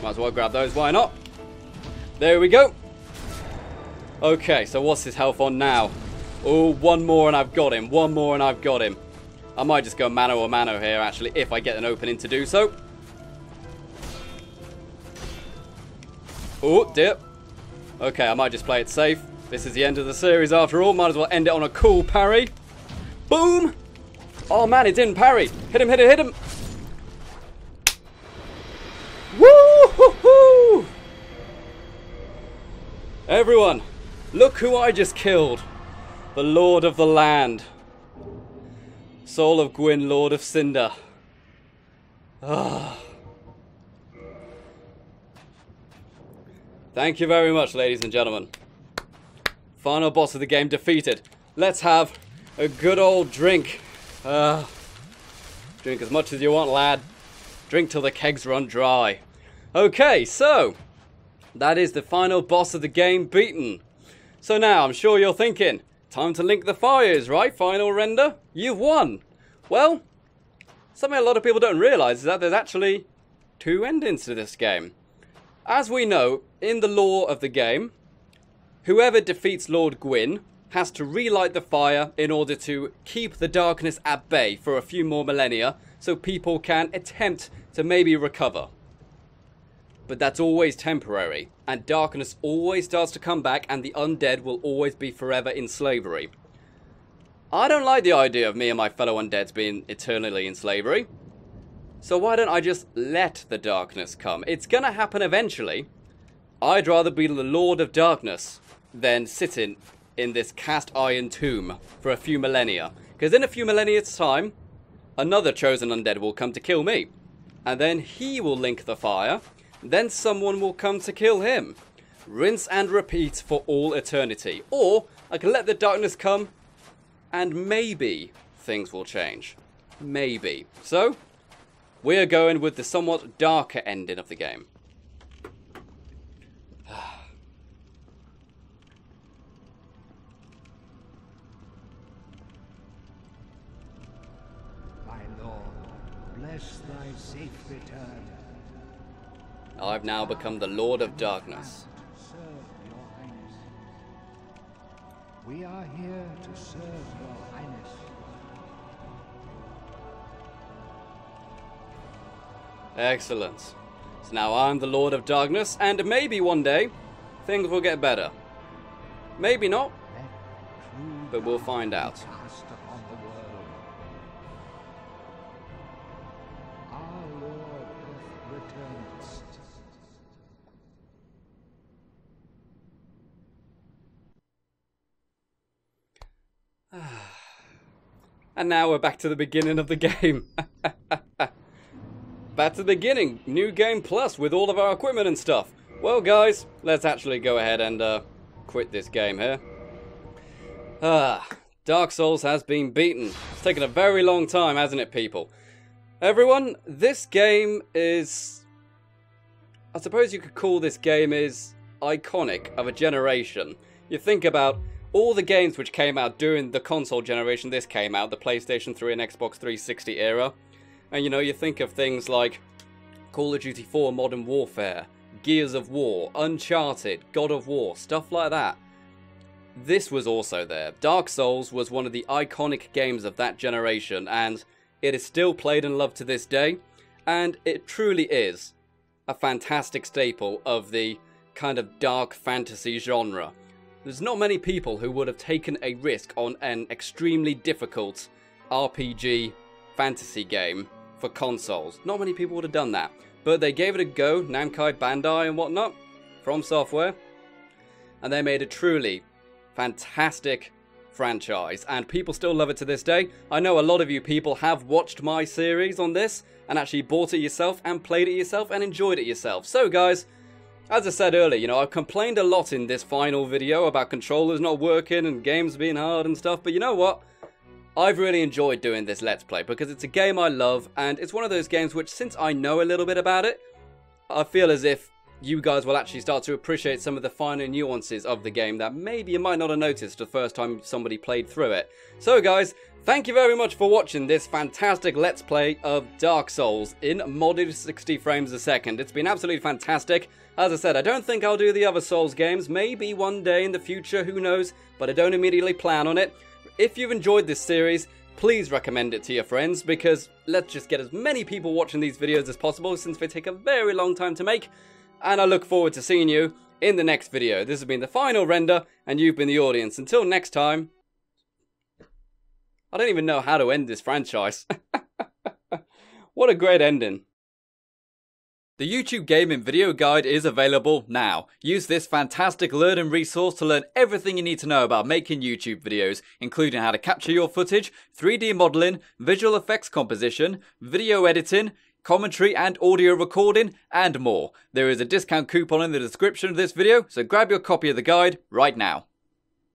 Might as well grab those, why not? There we go. Okay, so what's his health on now? Oh, one more and I've got him. One more and I've got him. I might just go mano a mano here, actually, if I get an opening to do so. Oh, dear. Okay, I might just play it safe. This is the end of the series after all. Might as well end it on a cool parry. Boom! Oh, man, it didn't parry. Hit him, hit him, hit him. Woo-hoo-hoo! Everyone, look who I just killed. The Lord of the Land. Soul of Gwyn, Lord of Cinder. Ah. Thank you very much, ladies and gentlemen. Final boss of the game defeated. Let's have a good old drink. Drink as much as you want, lad. Drink till the kegs run dry. Okay, so that is the final boss of the game beaten. So now I'm sure you're thinking, time to link the fires, right? Final render? You've won. Well, something a lot of people don't realise is that there's actually two endings to this game. As we know, in the lore of the game, whoever defeats Lord Gwyn has to relight the fire in order to keep the darkness at bay for a few more millennia so people can attempt to maybe recover. But that's always temporary, and darkness always starts to come back and the undead will always be forever in slavery. I don't like the idea of me and my fellow undeads being eternally in slavery. So why don't I just let the darkness come? It's gonna happen eventually. I'd rather be the Lord of Darkness than sitting in this cast iron tomb for a few millennia. Because in a few millennia's time, another chosen undead will come to kill me. And then he will link the fire. Then someone will come to kill him. Rinse and repeat for all eternity. Or I can let the darkness come and maybe things will change. Maybe. So, we are going with the somewhat darker ending of the game. My lord, bless thy safe return. I've now become the Lord of Darkness. Serve your highness. We are here to serve your highness. Excellent. So now I'm the Lord of Darkness, and maybe one day things will get better. Maybe not, but we'll find out. Cast upon the world. Our Lord hath returned. And now we're back to the beginning of the game. Back to the beginning. New game plus with all of our equipment and stuff. Well, guys, let's actually go ahead and quit this game here. Dark Souls has been beaten. It's taken a very long time, hasn't it, people? Everyone, this game is... I suppose you could call this game is iconic of a generation. You think about all the games which came out during the console generation this came out, the PlayStation 3 and Xbox 360 era. And you know, you think of things like Call of Duty 4 Modern Warfare, Gears of War, Uncharted, God of War, stuff like that. This was also there. Dark Souls was one of the iconic games of that generation, and it is still played and loved to this day. And it truly is a fantastic staple of the kind of dark fantasy genre. There's not many people who would have taken a risk on an extremely difficult RPG fantasy game for consoles. Not many people would have done that. But they gave it a go, Namco Bandai and whatnot, From Software. And they made a truly fantastic franchise. And people still love it to this day. I know a lot of you people have watched my series on this and actually bought it yourself and played it yourself and enjoyed it yourself. So guys, as I said earlier, you know, I've complained a lot in this final video about controllers not working and games being hard and stuff. But you know what? I've really enjoyed doing this Let's Play because it's a game I love, and it's one of those games which, since I know a little bit about it, I feel as if you guys will actually start to appreciate some of the finer nuances of the game that maybe you might not have noticed the first time somebody played through it. So guys, thank you very much for watching this fantastic Let's Play of Dark Souls in modded 60 frames a second. It's been absolutely fantastic. As I said, I don't think I'll do the other Souls games, maybe one day in the future, who knows, but I don't immediately plan on it. If you've enjoyed this series, please recommend it to your friends, because let's just get as many people watching these videos as possible, since they take a very long time to make. And I look forward to seeing you in the next video. This has been the final render, and you've been the audience. Until next time, I don't even know how to end this franchise. What a great ending. The YouTube Gaming Video Guide is available now. Use this fantastic learning resource to learn everything you need to know about making YouTube videos, including how to capture your footage, 3D modeling, visual effects composition, video editing, commentary and audio recording, and more. There is a discount coupon in the description of this video, so grab your copy of the guide right now.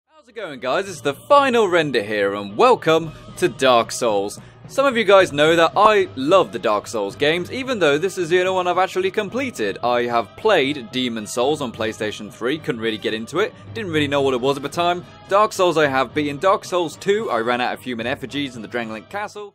How's it going, guys? It's the final render here, and welcome to Dark Souls. Some of you guys know that I love the Dark Souls games, even though this is the only one I've actually completed. I have played Demon Souls on PlayStation 3, couldn't really get into it, didn't really know what it was at the time. Dark Souls I have beaten. Dark Souls 2, I ran out of human effigies in the Drangleic Castle.